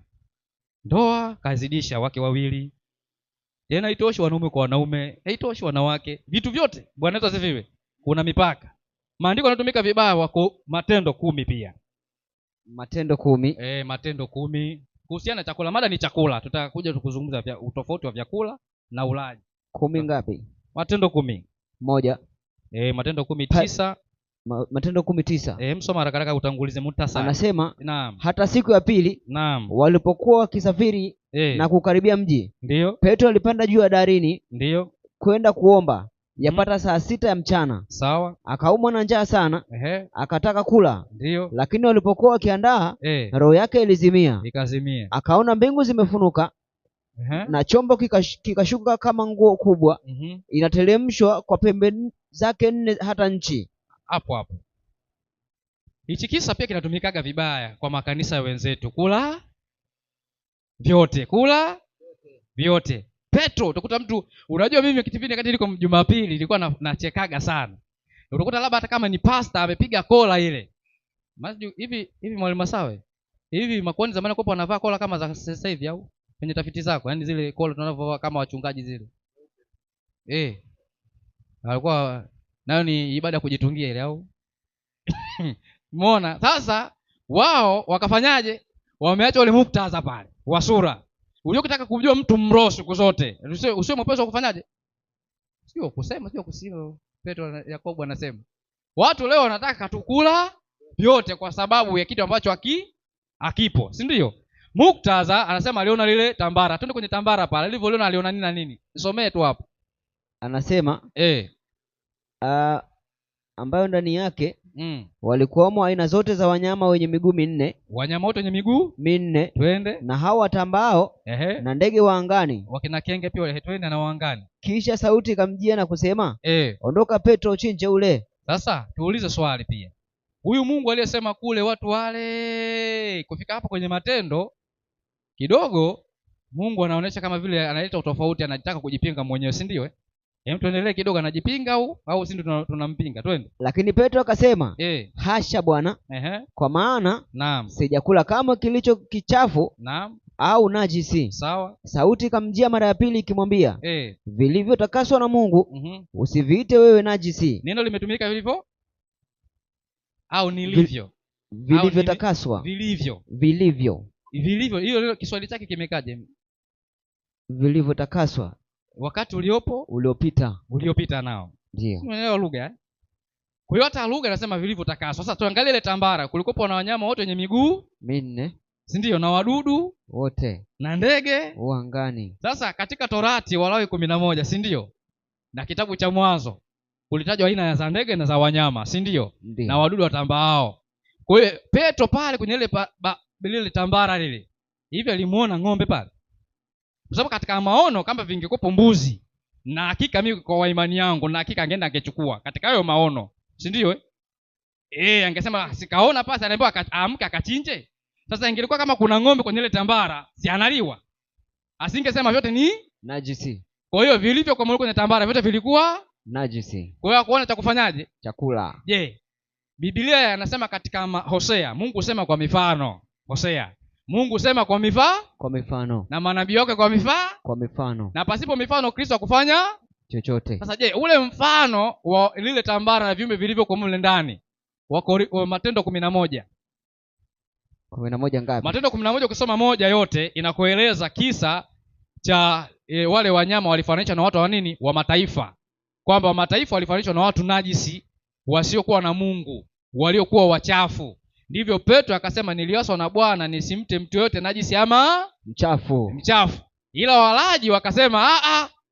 Ndoa kazidisha wake wawili. Tena haitoshi wanaume kwa wanaume, haitoshi wanawake. Vitu vyote, Bwana Yesu asifiwe, kuna mipaka. Maandiko yanatumika vibaya wako Matendo 10 pia. Matendo 10. Matendo 10. Kuhusiana na chakula, mada ni chakula. Tutakuja tukuzungumza utofauti wa vyakula na ulaji. 10 ngapi? Matendo 10. 1. Matendo 10:9. Matendo 10:9. Msoma haraka haraka utangulize muhtasari. Anasema, naam. Hata siku ya pili, naam, walipokuwa wakisafiri na kukaribia mji, ndio Petro alipanda juu ya darini, ndio kwenda kuomba. Yapata saa 6 ya mchana. Sawa. Akaumwa na njaa sana. Akataka kula. Ndio. Lakini walipokuwa wakiandaa, roho yake ilizimia. Ikazimia. Akaona mbingu zimefunuka. Na chombo kikashuka kama nguo kubwa. Inatelemshwa kwa pembe zake 4 hata nchi. Hapo hichi kisa pia kinatumikaga vibaya kwa makanisa ya wenzetu. Kula vyote. Petro, utakuta mtu, unajua mimi kipindi kati niko Jumapili nilikuwa nachekaga sana. Utakuta labda hata kama ni pasta amepiga kola ile. Hivi Mwalimu Masawe, hivi makuhani zamani kwa wanavaa kola kama za sasa hivi au? Kwenye tafiti zako, yaani zile kola tunavovaa kama wachungaji zile. Alikuwa nayo ni ibada ya kujitungia ile au? Umeona? Sasa wao wakafanyaje? Wameacha ule muktadha pale wa sura. Unataka kujua mtu mroho siku zote, usio mwepesi wa kufanyaje? Sio kusema. Petro Yakobo anasema watu leo wanataka tukula vyote kwa sababu ya kitu ambacho hakipo, si ndio? Muktadha anasema aliona lile tambara. Twende kwenye tambara pale. Alivyoliona aliona nini na nini? Nisomee tu hapo. Anasema ambayo ndani yake walikuwamo aina zote za wanyama wenye miguu 4. Wanyama wote wenye miguu 4. Twende. Na hao watambao na ndege wa angani. Wakina kenge pia wale twende na waangani. Kisha sauti ikamjia na kusema, ondoka Petro, uchinje ule. Sasa tuulize swali pia. Huyu Mungu aliyesema kule watu wale, kufika hapa kwenye Matendo kidogo Mungu anaonesha kama vile analeta utofauti, anataka kujipinga mwenyewe, si ndio? Tuendelee kidogo, anajipinga au si ndio tunampinga? Twende. Lakini Petro akasema, hasha Bwana, kwa maana sijakula kama kilicho kichafu au najisi. Sawa. Sauti ikamjia mara ya pili ikimwambia, vilivyotakaswa na Mungu usiviite wewe najisi. Neno limetumika vilivyo au nilivyo? Vilivyotakaswa. Vilivyo. Hiyo Kiswahili chake kimekaje? Vilivyotakaswa. Wakati uliopita nao. Ndio. Unaelewa lugha? Kwa hiyo hata lugha inasema vilivyotakaswa. Sasa tuangalie ile tambara. Kulikuwa na wanyama wote wenye miguu 4. si ndio, na wadudu wote na ndege angani. Sasa katika Torati Walawi 11, si ndio, na kitabu cha Mwanzo kulitajwa aina za ndege na za wanyama, si ndio, na wadudu watambaao. Kwa hiyo Petro pale kwenye ile tambara lile hivi alimuona ng'ombe pale, kwa sababu katika maono kama vingekuwa mbuzi, na hakika mimi kwa imani yangu na hakika angeenda angechukua katika hayo maono, si ndio angesema sikaona pale, anaambiwa aamke akachinje. Sasa ingelikuwa kama kuna ng'ombe kwenye ile tambara, si analiwa, asingesema vyote ni najisi. Kwa hiyo vilivyo kwa kwenye tambara vyote vilikuwa najisi. Kwa hiyo kuona cha kufanyaje? Chakula. Je, Biblia anasema katika Hosea, Mungu sema kwa mifano. Hosea, Mungu sema kwa mifano. Na manabii wake kwa mifano. Na pasipo mifano Kristo akufanya chochote. Sasa je, ule mfano wa lile tambara na viumbe vilivyo kwa mle ndani wa Matendo 11. 11 ngapi? Matendo 11 ukisoma moja yote inakueleza kisa cha wale wanyama walifananishwa na watu wa nini? Wa mataifa. Kwamba wa mataifa walifananishwa na watu najisi, wasiokuwa na Mungu, waliokuwa wachafu. Ndivyo Petro akasema niliaswa na Bwana nisimte mtu yote najisi ama mchafu. Ila walaji wakasema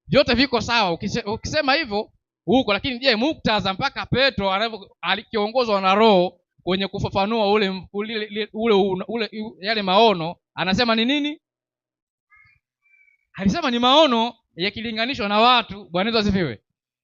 vyote viko sawa. Ukisema hivyo huko, lakini je, muktadha mpaka Petro alikiongozwa na Roho kwenye kufafanua ule yale maono, anasema ni nini? Alisema ni maono yakilinganishwa na watu. Bwana Yesu asifiwe.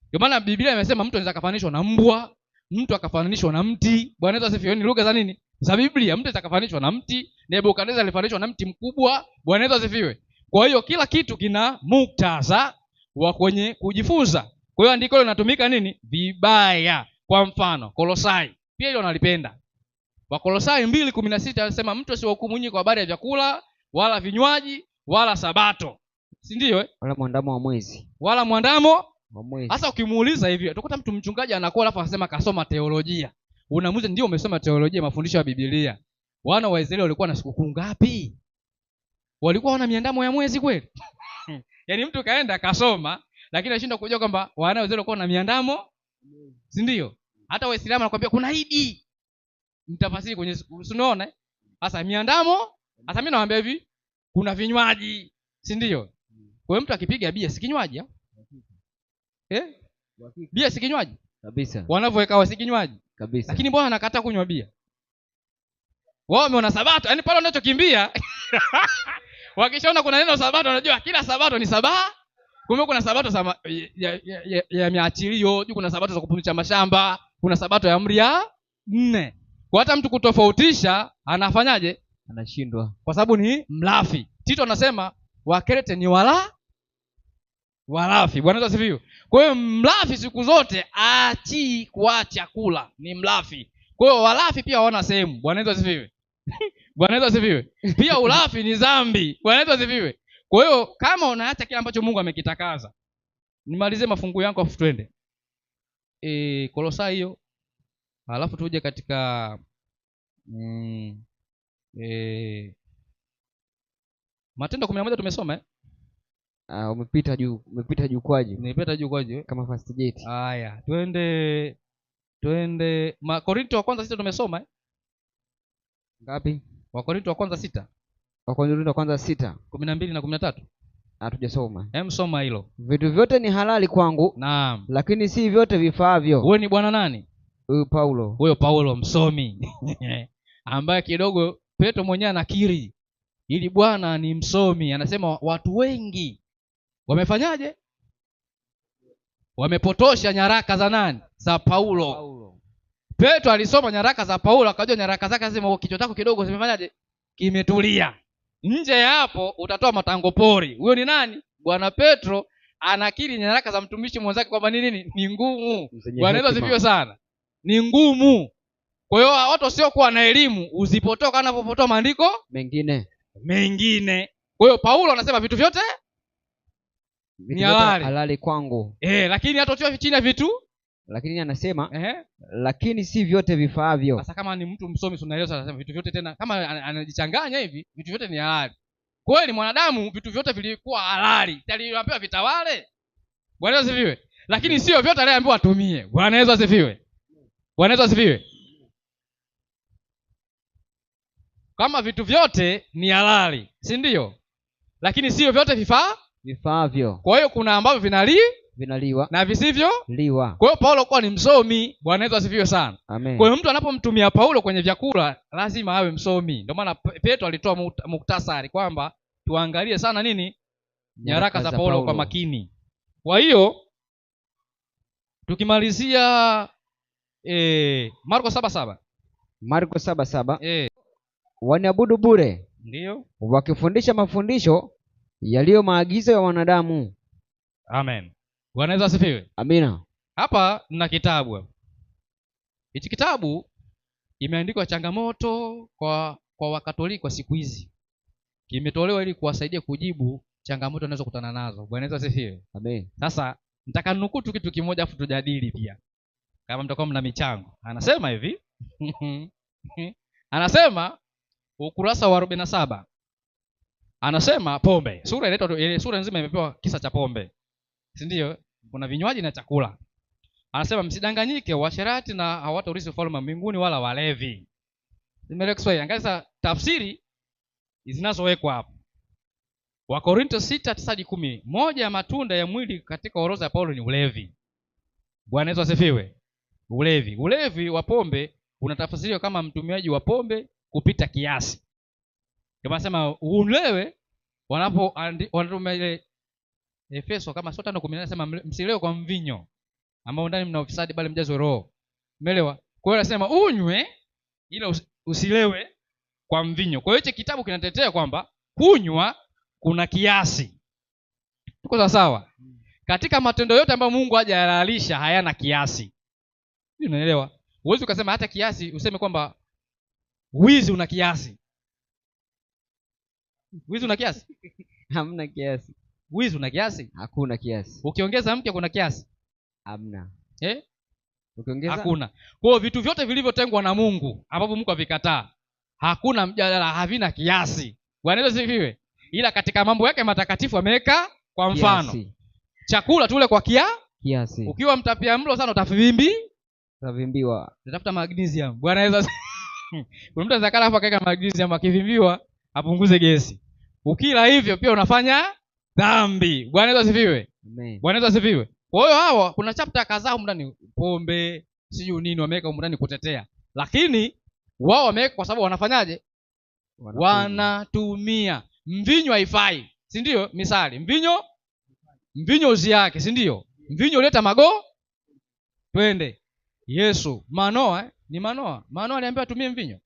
Ndio maana Biblia imesema mtu anaweza kufananishwa na mbwa, mtu akafananishwa na mti. Bwana Yesu asifiwe. Ni lugha za nini? Za Biblia. Mtu anaweza kufananishwa na mti, Nebukadneza alifananishwa na mti mkubwa. Bwana Yesu asifiwe. Kwa hiyo kila kitu kina muktadha wa kwenye kujifunza. Kwa hiyo andiko hilo linatumika nini? Vibaya. Kwa mfano, Kolosai pia hilo nalipenda. Wakolosai 2:16 anasema mtu asiwahukumu nyinyi kwa habari ya vyakula wala vinywaji wala sabato. Si ndio Wala mwandamo wa mwezi. Sasa ukimuuliza hivi, utakuta mtu mchungaji anakuwa alafu anasema kasoma teolojia. Unamuuliza ndio umesoma teolojia, mafundisho ya Biblia. Wana wa Israeli walikuwa na sikukuu ngapi? Walikuwa wana miandamo ya mwezi kweli? Yaani mtu kaenda kasoma lakini anashindwa kujua kwamba wana wa Israeli walikuwa na miandamo, si ndio? Hata Waislamu wanakuambia kuna Idi. Mtafasiri kwenye unaona? Sasa miandamo, sasa mimi nawaambia hivi, kuna vinywaji, si ndio? Kwa mtu akipiga bia si kinywaji bia si kinywaji kabisa. Wanavyoweka si kinywaji kabisa. Lakini mbona anakataa kunywa bia? Wao wameona sabato, yaani pale wanachokimbia wakishaona kuna neno sabato wanajua kila sabato ni sabato. Kumbe kuna sabato ya miachilio, kuna sabato za kupumzisha mashamba, kuna sabato ya amri ya 4. Kwa hata mtu kutofautisha anafanyaje? Anashindwa. Kwa sababu ni mlafi. Tito anasema Wakrete ni walafi. Bwana Yesu asifiwe. Kwa hiyo mlafi siku zote achi kuacha kula, ni mlafi. Kwa hiyo walafi pia hawana sehemu. Bwana Yesu asifiwe. Bwana Yesu asifiwe. Pia ulafi ni dhambi. Bwana Yesu asifiwe. Kwa hiyo kama unaacha kile ambacho Mungu amekitakaza. Nimalize mafungu yangu afu twende. Kolosai hiyo. Alafu tuje katika Matendo 11 tumesoma umepita juu kwaje? Nimepita juu kwaje kama fast jet. Haya, twende Wakorintho wa kwanza 6 tumesoma Ngapi? Wakorintho wa kwanza 6. Wakorintho wa kwanza 6 12 na 13. Hatujasoma. Soma hilo. Vitu vyote ni halali kwangu. Naam. Lakini si vyote vifaavyo. Wewe ni bwana nani? Huyo Paulo msomi ambaye kidogo Petro mwenyewe anakiri ili bwana ni msomi. Anasema watu wengi wamefanyaje? Wamepotosha nyaraka za nani? Za Paulo. Petro alisoma nyaraka za Paulo akajua nyaraka zake, anasema kichwa chako kidogo zimefanyaje? Kimetulia. Nje ya hapo utatoa matango pori. Huyo ni nani? Bwana Petro anakiri nyaraka za mtumishi mwenzake kwamba nini? Ni ngumu. Bwana Yesu asifiwe sana. Ni ngumu. Kwa hiyo watu wasiokuwa na elimu uzipotoka anapopotoa maandiko mengine. Kwa hiyo Paulo anasema vitu vyote ni halali kwangu. Lakini hata utiwa chini ya vitu. Lakini anasema lakini si vyote vifaavyo. Sasa kama ni mtu msomi unaelewa sasa, anasema vitu vyote tena kama anajichanganya hivi, vitu vyote ni halali. Kweli mwanadamu vitu vyote vilikuwa halali. Aliambiwa vitawale. Bwana Yesu asifiwe. Lakini sio vyote aliambiwa atumie. Bwana Yesu asifiwe. Bwana Yesu asifiwe. kama vitu vyote ni halali, si ndio? Lakini sio vyote vifaavyo. Kwa hiyo kuna ambavyo vinaliwa na visivyoliwa. Kwa hiyo Paulo kuwa ni msomi. Bwana Yesu asifiwe sana. Amen. Kwa hiyo mtu anapomtumia Paulo kwenye vyakula lazima awe msomi. Ndio maana Petro alitoa muktasari kwamba tuangalie sana nini? Nyaraka za Paulo kwa makini. Kwa hiyo tukimalizia Marko 7:7. Marko 7:7. Waniabudu bure, ndio wakifundisha mafundisho yaliyo maagizo ya wanadamu. Amen. Bwana Yesu asifiwe. Amina. Hapa nina kitabu. Hichi kitabu imeandikwa changamoto kwa Wakatoliki kwa siku hizi. Kimetolewa ili kuwasaidia kujibu changamoto wanazokutana nazo. Bwana Yesu asifiwe. Amen. Sasa nitaka nukuu tu kitu kimoja afu tujadili pia, kama mtakuwa mna michango. Anasema hivi anasema ukurasa wa 47, anasema pombe. Sura nzima imepewa kisa cha pombe, si ndio? Kuna vinywaji na chakula. Anasema msidanganyike, washerati na hawataurithi ufalme wa mbinguni, wala walevi. Nimeelewa Kiswahili. Angalia tafsiri zinazowekwa hapo. Wakorintho 6:9-10. Moja ya matunda ya mwili katika orodha ya Paulo ni ulevi. Bwana Yesu asifiwe. Ulevi wa pombe unatafsiriwa kama mtumiaji wa pombe kupita kiasi. Kama nasema ulewe, wanatumia ile Efeso kama 5:10 anasema msilewe kwa mvinyo ambao ndani mna ufisadi bali mjazwe Roho. Umeelewa? Kwa hiyo anasema unywe ila usilewe kwa mvinyo. Kwa hiyo hicho kitabu kinatetea kwamba kunywa kuna kiasi. Tuko sawa? Katika matendo yote ambayo Mungu hajahalalisha hayana kiasi. Unaelewa? Huwezi ukasema hata kiasi useme kwamba wizi una kiasi. Wizi una kiasi? Hamna kiasi. Wizi una kiasi? Hakuna kiasi. Ukiongeza mke kuna kiasi? Hamna. Ukiongeza? Hakuna. Kwa hiyo vitu vyote vilivyotengwa na Mungu ambavyo Mungu avikataa, hakuna mjadala, havina kiasi. Bwana Yesu asifiwe. Ila katika mambo yake matakatifu ameweka kwa mfano. Kiasi. Chakula tule kwa kiasi. Ukiwa mtapia mlo sana utavimbiwa. Tafuta magnesium. Bwana Yesu. Kuna mtu anazakala hapo akaweka magnesium, akivimbiwa apunguze gesi. Ukila hivyo pia unafanya dhambi. Bwana Yesu asifiwe. Amen. Bwana Yesu asifiwe. Kwa hiyo hawa kuna chapter kadhaa huko ndani, pombe, sijui nini wameweka huko ndani kutetea. Lakini wao wameweka kwa sababu wanafanyaje? Wanatumia. Mvinyo haifai, si ndio? Misali, mvinyo uzi yake, si ndio? Mvinyo uleta twende. Yesu, ni Manoa aliambiwa atumie mvinyo.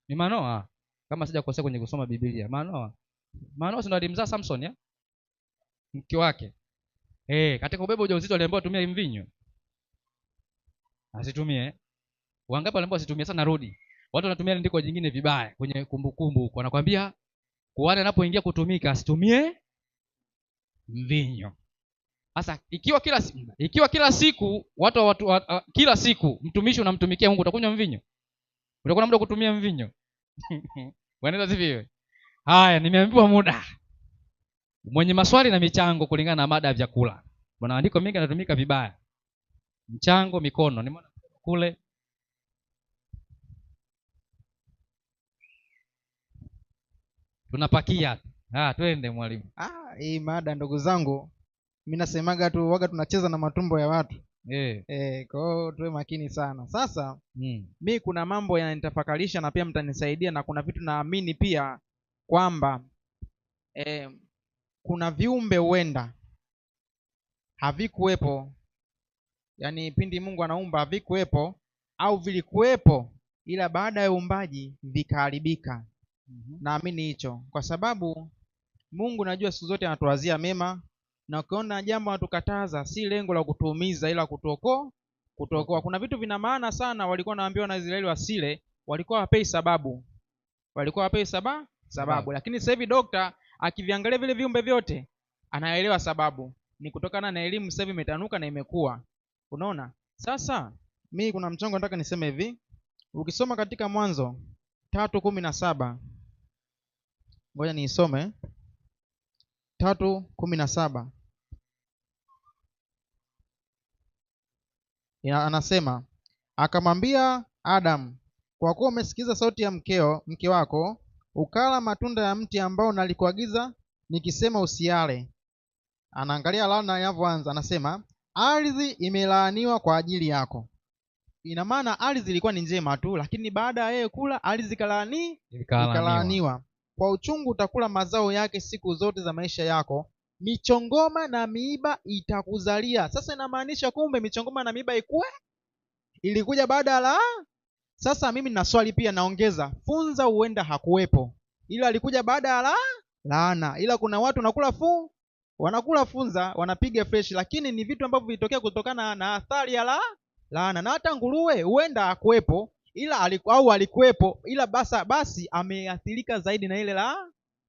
Ni Manoa. Kama sijakosea kwenye kusoma Biblia. Manoa si ndo alimzaa Samson ya? Mke wake. Katika ubebe ujauzito aliambiwa atumie mvinyo. Asitumie. Wangapi waliambiwa asitumie? Sasa narudi. Watu wanatumia andiko jingine vibaya kwenye kumbukumbu huko. Wanakuambia kuhani anapoingia kutumika asitumie mvinyo. Sasa ikiwa kila siku kila siku mtumishi unamtumikia Mungu, utakunywa mvinyo? Utakuwa na muda kutumia mvinyo? Bwana asifiwe. Haya, nimeambiwa muda. Mwenye maswali na michango kulingana na mada ya vyakula. Bwana, andiko mengi yanatumika vibaya. Mchango mikono. Nimeona kule. Tunapakia. Twende mwalimu. Hii mada ndugu zangu, mimi nasemaga tu waga tunacheza na matumbo ya watu. Kwa hiyo tuwe makini sana. Sasa mi kuna mambo yananitafakarisha na pia mtanisaidia, na kuna vitu naamini pia kwamba kuna viumbe huenda havikuwepo, yaani pindi Mungu anaumba havikuwepo, au vilikuwepo ila baada ya uumbaji vikaharibika. Naamini hicho kwa sababu Mungu najua siku zote anatuwazia mema, na ukiona jambo anatukataza si lengo la kutuumiza ila kutuokoa. Kuna vitu vina maana sana walikuwa naambiwa na Israeli wasile, walikuwa hawapei sababu. Lakini sasa hivi dokta akiviangalia vile viumbe vyote anaelewa sababu. Ni kutokana na elimu sasa hivi imetanuka na imekuwa. Unaona? Sasa mimi kuna mchongo nataka niseme hivi. Ukisoma katika Mwanzo 3:17, ngoja niisome 3:17. Anasema akamwambia Adam, kwa kuwa umesikiza sauti ya mke wako, ukala matunda ya mti ambao nalikuagiza nikisema usiale. Anaangalia laana inavyoanza, anasema ardhi imelaaniwa kwa ajili yako. Ina maana ardhi ilikuwa ni njema tu, lakini baada ya yeye kula ardhi ikalaaniwa. Kwa uchungu utakula mazao yake siku zote za maisha yako, michongoma na miiba itakuzalia. Sasa inamaanisha kumbe michongoma na miiba ilikuja baada ya Sasa mimi nina swali pia naongeza, funza huenda hakuwepo, ila alikuja baada ya laana. Ila kuna watu wanakula funza wanapiga fresh, lakini ni vitu ambavyo vilitokea kutokana na athari ya laana. Na hata nguruwe huenda hakuwepo, ila alikuwepo, ila basi ameathirika zaidi na ile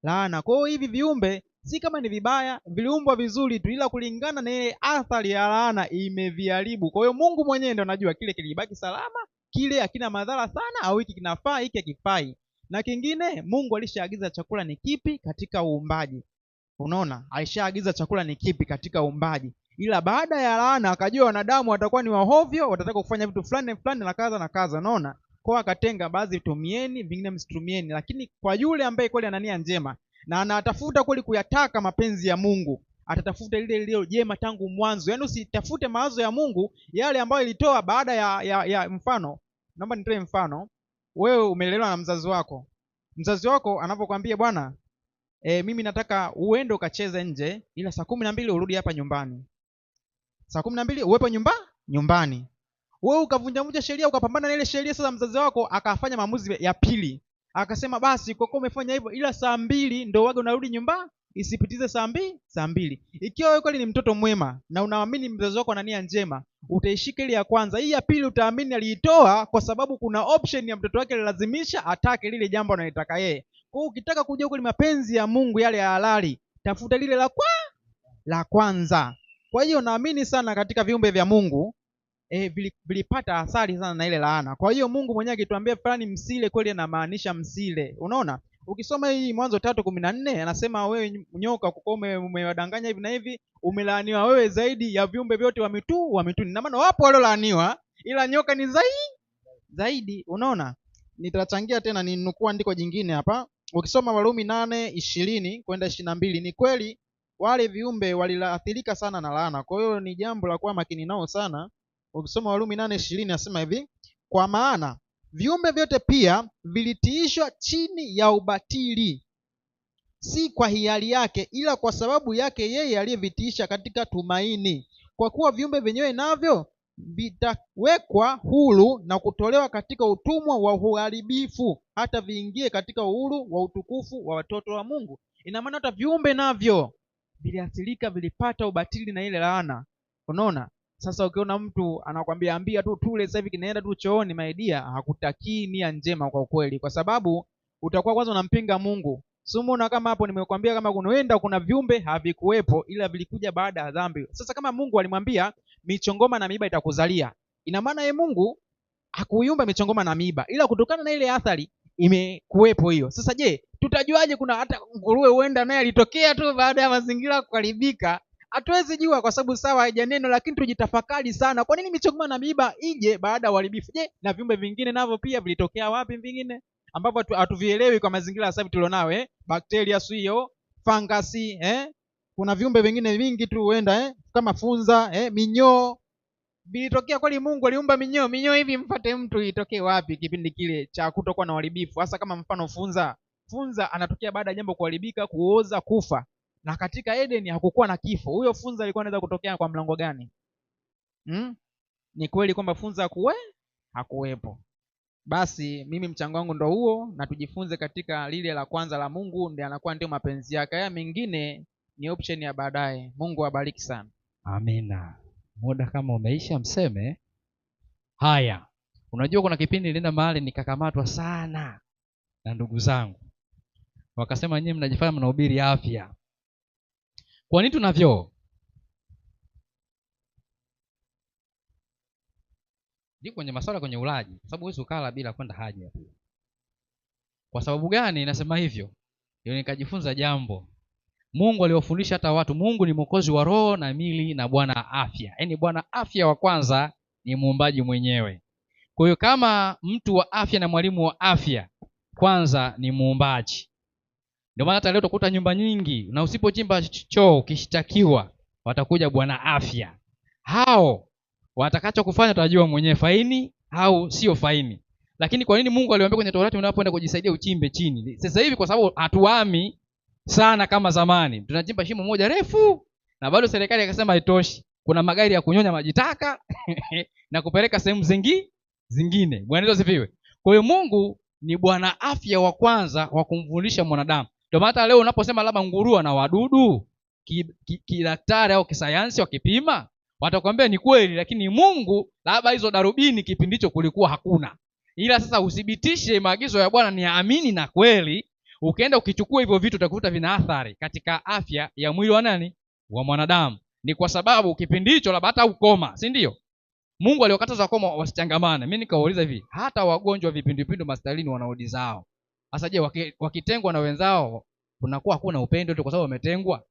laana. Kwa hiyo hivi viumbe si kama ni vibaya, viliumbwa vizuri tu, ila kulingana na ile athari ya laana imeviharibu. Kwa hiyo Mungu mwenyewe ndio anajua kile kilibaki salama, kile hakina madhara sana, au hiki kinafaa, hiki hakifai. Na kingine, Mungu alishaagiza chakula ni kipi katika uumbaji. Unaona, alishaagiza chakula ni kipi katika uumbaji, ila baada ya laana akajua wanadamu watakuwa ni wahovyo, watataka kufanya vitu fulani na kaza. Unaona, kwa akatenga baadhi tumieni, vingine msitumieni. Lakini kwa yule ambaye kweli ana nia njema na anatafuta kweli kuyataka mapenzi ya Mungu, atatafuta lile jema tangu mwanzo. Yaani usitafute mawazo ya Mungu yale ambayo ilitoa baada ya mfano. Naomba nitoe mfano. Wewe umelelewa na mzazi wako anapokuambia bwana, mimi nataka uende ukacheze nje, ila saa 12 urudi hapa nyumbani. Saa 12 uwepo nyumbani. Wewe ukavunja sheria, ukapambana na ile sheria. Sasa mzazi wako akafanya maamuzi ya pili, akasema basi kwa kuwa umefanya hivyo, ila saa 2 ndio waga unarudi nyumbani, isipitize saa 2. Ikiwa wewe kweli ni mtoto mwema na unaamini mzazi wako ana nia njema, utaishika ile ya kwanza. Hii ya pili utaamini aliitoa kwa sababu kuna option ya mtoto wake lazimisha atake lile jambo analotaka yeye. Kwa hiyo ukitaka kujua kweli mapenzi ya Mungu yale ya halali, tafuta lile la kwanza. Kwa hiyo naamini sana katika viumbe vya Mungu vilipata athari sana na ile laana. Kwa hiyo Mungu mwenyewe akituambia fulani msile, kweli anamaanisha msile. Unaona, ukisoma hii Mwanzo 3:14 anasema wewe nyoka, kwa kuwa umewadanganya hivi na hivi, umelaaniwa wewe zaidi ya viumbe vyote wa mwituni. Na maana wapo waliolaaniwa, ila nyoka ni zaidi. Unaona, nitachangia tena ninukuu andiko jingine hapa. Ukisoma Warumi 8:20 kwenda 22, ni kweli wale viumbe waliathirika sana na laana. Kwa hiyo ni jambo la kuwa makini nao sana. Ukisoma Warumi 8:20 nasema hivi, kwa maana viumbe vyote pia vilitiishwa chini ya ubatili, si kwa hiari yake, ila kwa sababu yake yeye aliyevitiisha katika tumaini. Kwa kuwa viumbe vyenyewe navyo vitawekwa huru na kutolewa katika utumwa wa uharibifu, hata viingie katika uhuru wa utukufu wa watoto wa Mungu. Ina maana hata viumbe navyo viliathirika, vilipata ubatili na ile laana. Unaona, sasa ukiona mtu anakuambia ambia tu tule sasa hivi kinaenda tu chooni, maidia, hakutakii nia njema kwa kweli, kwa sababu utakuwa kwanza unampinga Mungu. Sumuna kama hapo nimekwambia, kama kuna viumbe havikuwepo, ila vilikuja baada ya dhambi. Sasa kama Mungu alimwambia michongoma na miiba itakuzalia, ina maana yeye Mungu hakuiumba michongoma na miiba, ila kutokana na ile athari imekuwepo hiyo. Sasa je, tutajuaje? Kuna hata nguruwe huenda naye alitokea tu baada ya mazingira kuharibika. Hatuwezi jua kwa sababu sawa haijaneno, lakini tujitafakari sana. Kwa nini michongoma na miiba ije baada ya uharibifu? Je, na viumbe vingine navyo pia vilitokea wapi vingine ambapo hatuvielewi kwa mazingira sasa hivi tulionao, bakteria sio, fangasi, kuna viumbe vingine vingi tu huenda kama funza, minyoo. Vilitokea kweli? Mungu aliumba minyoo hivi mfate mtu itokee wapi kipindi kile cha kutokuwa na uharibifu? Hasa kama mfano funza anatokea baada ya jambo kuharibika, kuoza, kufa. Na katika Eden hakukuwa na kifo. Huyo funza alikuwa anaweza kutokea kwa mlango gani? Ni kweli kwamba funza hakuwepo. Basi mimi mchango wangu ndo huo, na tujifunze katika lile la kwanza la Mungu, ndiye anakuwa ndio mapenzi yake. Haya mengine ni option ya baadaye. Mungu awabariki sana. Amina. Muda kama umeisha mseme. Haya, unajua kuna kipindi nilienda mahali nikakamatwa sana na ndugu zangu, wakasema nyinyi mnajifanya mnahubiri afya. Kwa nini tunavyo? Ndio kwenye masuala kwenye ulaji, kwa sababu huwezi ukala bila kwenda haja. Kwa sababu gani nasema hivyo? Ndio nikajifunza jambo. Mungu aliwafundisha hata watu, Mungu ni mwokozi wa roho na mili na Bwana afya. Yaani Bwana afya wa kwanza ni muumbaji mwenyewe. Kwa hiyo kama mtu wa afya na mwalimu wa afya, kwanza ni muumbaji. Ndio maana hata leo utakuta nyumba nyingi, na usipochimba choo ukishtakiwa, watakuja bwana afya. Hao watakacho kufanya utajua mwenyewe, faini au sio faini. Lakini kwa nini Mungu aliwaambia kwenye Torati unapoenda kujisaidia uchimbe chini? Sasa hivi kwa sababu hatuami sana kama zamani, tunachimba shimo moja refu, na bado serikali ikasema haitoshi, kuna magari ya kunyonya maji taka na kupeleka sehemu zingine. Bwana Yesu asifiwe. Kwa hiyo Mungu ni bwana afya wa kwanza wa kumfundisha mwanadamu. Ndio maana leo unaposema labda nguruwe na wadudu, kidaktari au kisayansi wakipima, watakwambia ni kweli, lakini Mungu labda hizo darubini kipindi hicho kulikuwa hakuna. Ila sasa uthibitishe maagizo ya Bwana ni amini na kweli, ukienda ukichukua hivyo vitu utakuta vina athari katika afya ya mwili wa nani? Wa mwanadamu. Ni kwa sababu kipindi hicho labda hata ukoma, si ndio? Mungu aliokataza koma wasichangamane. Mimi nikauliza hivi, hata wagonjwa vipindupindu hospitalini wanaodi zao. Sasa je, wakitengwa na wenzao kunakuwa hakuna upendo tu kwa sababu wametengwa?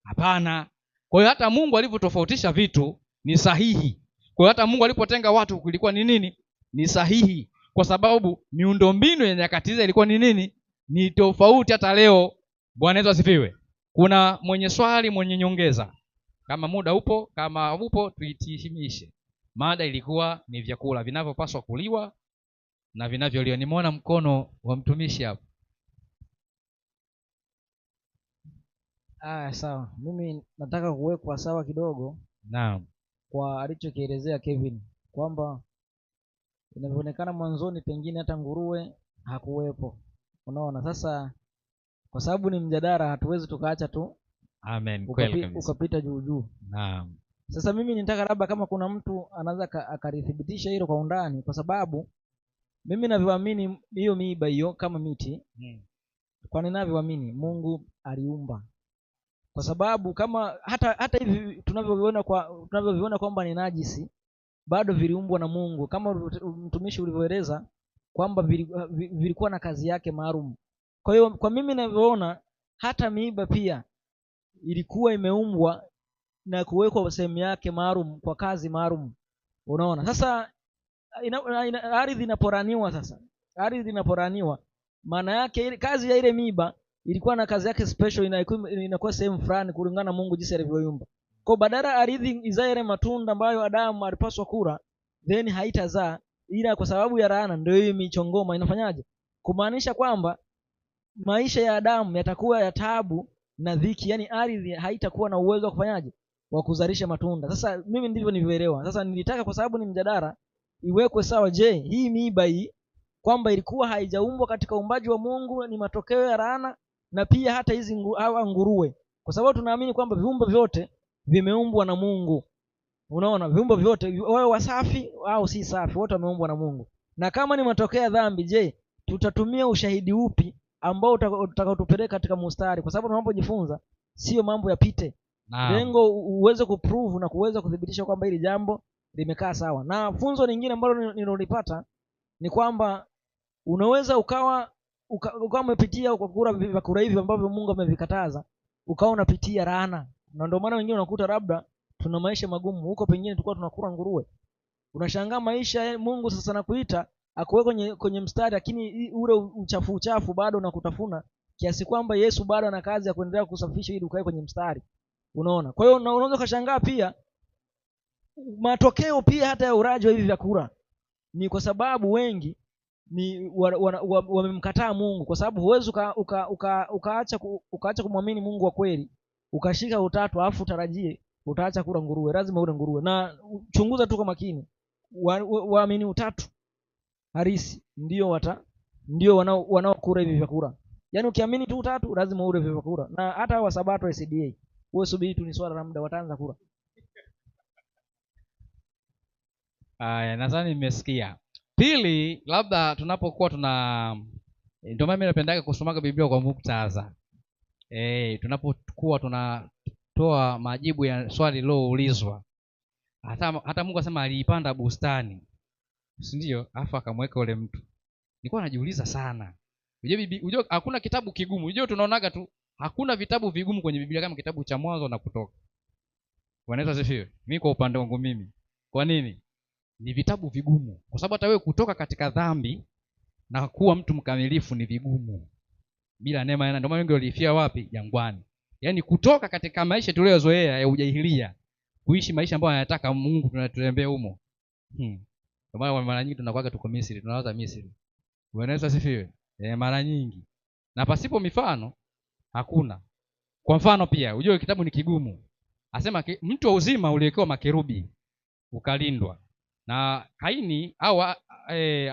Hapana. Kwa hiyo hata Mungu alivyotofautisha vitu ni sahihi. Kwa hiyo hata Mungu alipotenga watu kulikuwa ni nini? Ni sahihi. Kwa sababu miundombinu ya nyakati hizo ilikuwa ni nini? Ni tofauti hata leo. Bwana Yesu asifiwe. Kuna mwenye swali, mwenye nyongeza? Kama muda upo, kama upo tuitimishe. Mada ilikuwa ni vyakula vinavyopaswa kuliwa na vinavyoliwa. Nimeona mkono wa mtumishi hapo. Sawa. Mimi nataka kuwekwa sawa kidogo. Naam. Kwa alichokielezea Kevin kwamba inavyoonekana mwanzoni pengine hata nguruwe hakuwepo. Unaona, sasa kwa sababu ni mjadala hatuwezi tukaacha tu amen kweli ukapita juu juu. Naam. Sasa mimi nitaka labda kama kuna mtu anaweza akalithibitisha hilo kwa undani, kwa sababu mimi ninavyoamini hiyo miiba hiyo kama miti. Kwa ninavyoamini Mungu aliumba. Kwa sababu kama hata hivi tunavyoviona kwamba ni najisi, bado viliumbwa na Mungu, kama mtumishi ulivyoeleza kwamba vilikuwa na kazi yake maalum. Kwa hiyo kwa mimi ninavyoona hata miiba pia ilikuwa imeumbwa na kuwekwa sehemu yake maalum kwa kazi maalum. Unaona, sasa ardhi inaporaniwa, maana yake kazi ya ile miiba ilikuwa na kazi yake special, inakuwa sehemu fulani kulingana na Mungu jinsi alivyoiumba. Kwa badala ardhi izae ile matunda ambayo Adamu alipaswa kula, then haitazaa, ila kwa sababu ya laana ndio hiyo michongoma inafanyaje? Kumaanisha kwamba maisha ya Adamu yatakuwa ya taabu na dhiki, yani ardhi haitakuwa na uwezo wa kufanyaje? Wa kuzalisha matunda. Sasa mimi ndivyo nilivyoelewa. Sasa nilitaka kwa sababu ni mjadala iwekwe sawa. Je, hii miiba hii kwamba ilikuwa haijaumbwa katika uumbaji wa Mungu ni matokeo ya laana, na pia hata hizi hawa nguruwe, kwa sababu tunaamini kwamba viumbe vyote vimeumbwa na Mungu. Unaona, viumbe vyote wao wasafi au si safi, wote wameumbwa na Mungu. Na kama ni matokeo ya dhambi, je, tutatumia ushahidi upi ambao utakaotupeleka katika mustari? Kwa sababu tunapojifunza sio mambo yapite. Lengo uweze kuprove na kuweza kudhibitisha kwamba hili jambo limekaa sawa. Na funzo lingine ambalo nilolipata ni kwamba unaweza ukawa umepitia ukakula vyakula hivi ambavyo Mungu amevikataza, ukawa unapitia laana. Na ndio maana wengine unakuta labda tuna maisha magumu huko, pengine tulikuwa tunakula nguruwe. Unashangaa maisha Mungu sasa nakuita akuwe kwenye mstari, lakini ule uchafu bado unakutafuna, kiasi kwamba Yesu bado ana kazi ya kuendelea kusafisha ili ukae kwenye mstari. Unaona? Kwa hiyo unaweza kushangaa pia matokeo pia hata ya uraji wa hivi vyakula ni kwa sababu wengi ni wamemkataa Mungu, kwa sababu huwezi ukaacha kumwamini Mungu wa kweli ukashika utatu alafu utarajie utaacha kula nguruwe. Lazima ule nguruwe. Na chunguza tu kwa makini, waamini utatu harisi ndio wanaokula hivi vyakula. Yaani ukiamini tu utatu lazima ule hivi vyakula. Na hata wa Sabato SDA wewe subiri tu, ni swala la muda wataanza kula. Nadhani nimesikia. Pili, labda tunapokuwa ndio maana mimi napendaga kusomaga Biblia kwa muktadha. Tunapokuwa tunatoa majibu ya swali liloulizwa. Hata Mungu asema aliipanda bustani, si ndio? Afa akamweka ule mtu. Nilikuwa najiuliza sana. Unajua hakuna kitabu kigumu. Unajua tunaonaga tu hakuna vitabu vigumu kwenye Biblia kama kitabu cha Mwanzo na Kutoka. Bwana Yesu asifiwe. Mimi kwa upande wangu mimi. Kwa nini? ni vitabu vigumu, kwa sababu hata wewe kutoka katika dhambi na kuwa mtu mkamilifu ni vigumu bila neema. Ndio maana wengi walifia wapi? Jangwani. Yaani kutoka katika maisha tuliyozoea ya ujahilia kuishi maisha ambayo anataka Mungu, tunatembea humo. Kwa maana mara nyingi tunakuwa tuko Misri, tunawaza Misri. Bwana asifiwe. Mara nyingi. Na pasipo mifano hakuna. Kwa mfano pia, unajua kitabu ni kigumu. Asema mtu wa uzima uliwekewa makerubi ukalindwa. Na Kaini au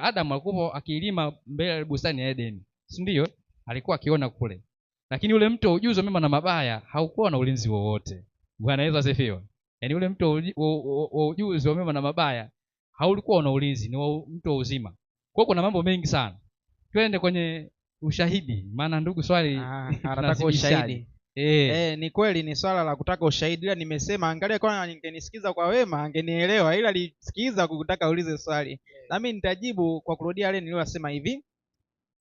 Adam alikuwa akilima mbele ya bustani ya Edeni. Si ndio? Alikuwa akiona kule. Lakini ule mtu wa ujuzi wa mema na mabaya haukuwa na ulinzi wowote. Bwana Yesu asifiwe. Yaani ule mtu wa ujuzi wa mema na mabaya haulikuwa na ulinzi, ni mtu wa uzima. Kwa hiyo kuna mambo mengi sana. Twende kwenye ushahidi, maana ndugu swali anataka ushahidi. Ni kweli ni swala la kutaka ushahidi, ila nimesema angalia kwa ningenisikiza kwa wema angenielewa, ila alisikiza kutaka ulize swali. Na mimi nitajibu kwa kurudia yale niliyosema hivi.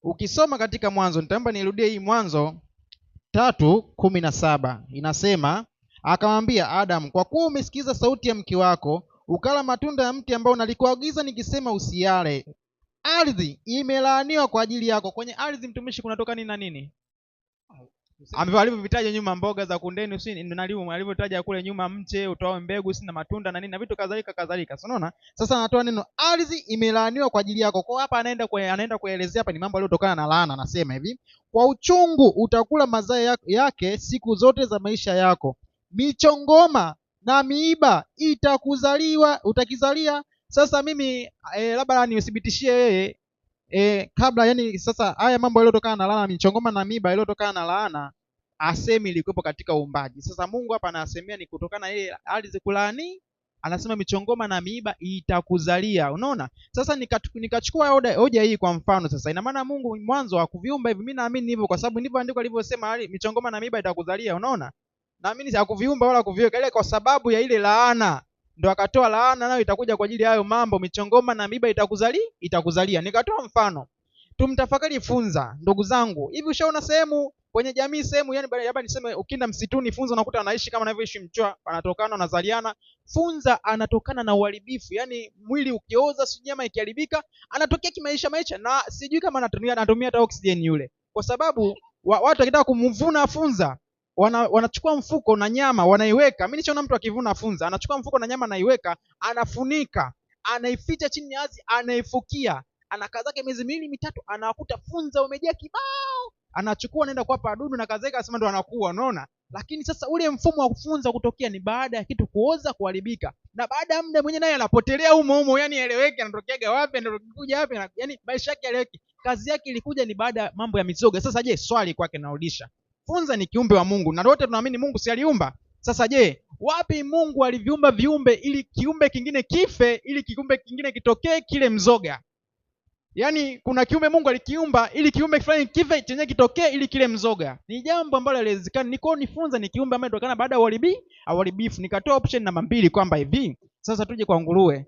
Ukisoma katika Mwanzo, nitaomba nirudie hii Mwanzo 3:17. Inasema, akamwambia Adam, kwa kuwa umesikiza sauti ya mke wako, ukala matunda ya mti ambao nalikuagiza nikisema usiale, ardhi imelaaniwa kwa ajili yako. Kwenye ardhi mtumishi kunatoka nini na nini? Alivyovitaja nyuma mboga za kundeni alivyotaja kule nyuma mche utoa mbegu na matunda na nini na vitu kadhalika. Unaona? Sasa anatoa neno ardhi imelaaniwa kwa ajili yako. Kwa hapa anaenda kuelezea hapa ni mambo yaliyotokana na laana. Anasema hivi, kwa uchungu utakula mazao yake siku zote za maisha yako. Michongoma na miiba utakizalia. Sasa mimi labda niuthibitishie yeye kabla, yani sasa haya mambo yaliyotokana na laana, michongoma na miiba yaliyotokana na laana, asemi ilikuwepo katika uumbaji. Sasa Mungu hapa anasemea ni kutokana ile ardhi kulaani, anasema michongoma na miiba itakuzalia. Unaona? Sasa nikachukua hoja hii kwa mfano. Sasa ina maana Mungu mwanzo hakuviumba hivi. Mimi naamini hivyo kwa sababu ndivyo andiko alivyosema, michongoma na miiba itakuzalia. Unaona? Naamini hakuviumba wala kuviweka, ile kwa sababu ya ile laana ndo akatoa laana nayo itakuja kwa ajili ya hayo mambo, michongoma na miiba itakuzalia. Nikatoa mfano. Tumtafakari funza, ndugu zangu. Hivi ushaona sehemu kwenye jamii yani labda niseme ukinda msituni funza unakuta anaishi kama anavyoishi mchwa, anatokana anazaliana. Funza anatokana na uharibifu. Yani mwili ukioza, nyama ikiharibika, anatokea kimaisha na sijui kama anatumia hata oxygen yule. Kwa sababu watu wakitaka kumvuna funza wanachukua mfuko na nyama wanaiweka. Mimi nishaona mtu akivuna funza anachukua mfuko na nyama anaiweka, anafunika, anaificha chini ya ardhi, anaifukia, anakaa zake miezi 2-3, anakuta funza umejaa kibao, anachukua anaenda kuwapa wadudu na kaza yake asema ndo anakuwa. Unaona? Lakini sasa ule mfumo wa kufunza kutokea ni baada ya kitu kuoza, kuharibika, na baada ya muda mwenyewe naye anapotelea humo, yani eleweki anatokeaga wapi ndio kuja wapi, yani maisha yake eleweki. Kazi yake ilikuja ni baada ya mambo ya mizoga. Sasa je, swali kwake narudisha, funza ni kiumbe wa Mungu na wote tunaamini Mungu si aliumba. Sasa je, wapi Mungu aliviumba viumbe ili kiumbe kingine kife ili kiumbe kingine kitokee kile mzoga? Yaani kuna kiumbe Mungu alikiumba ili kiumbe fulani kife chenye kitokee ili kile mzoga. Ni jambo ambalo haliwezekani. Niko nifunza ni kiumbe ambaye kutokana baada ya uharibifu. Nikatoa option namba 2 kwamba hivi. Sasa tuje kwa nguruwe.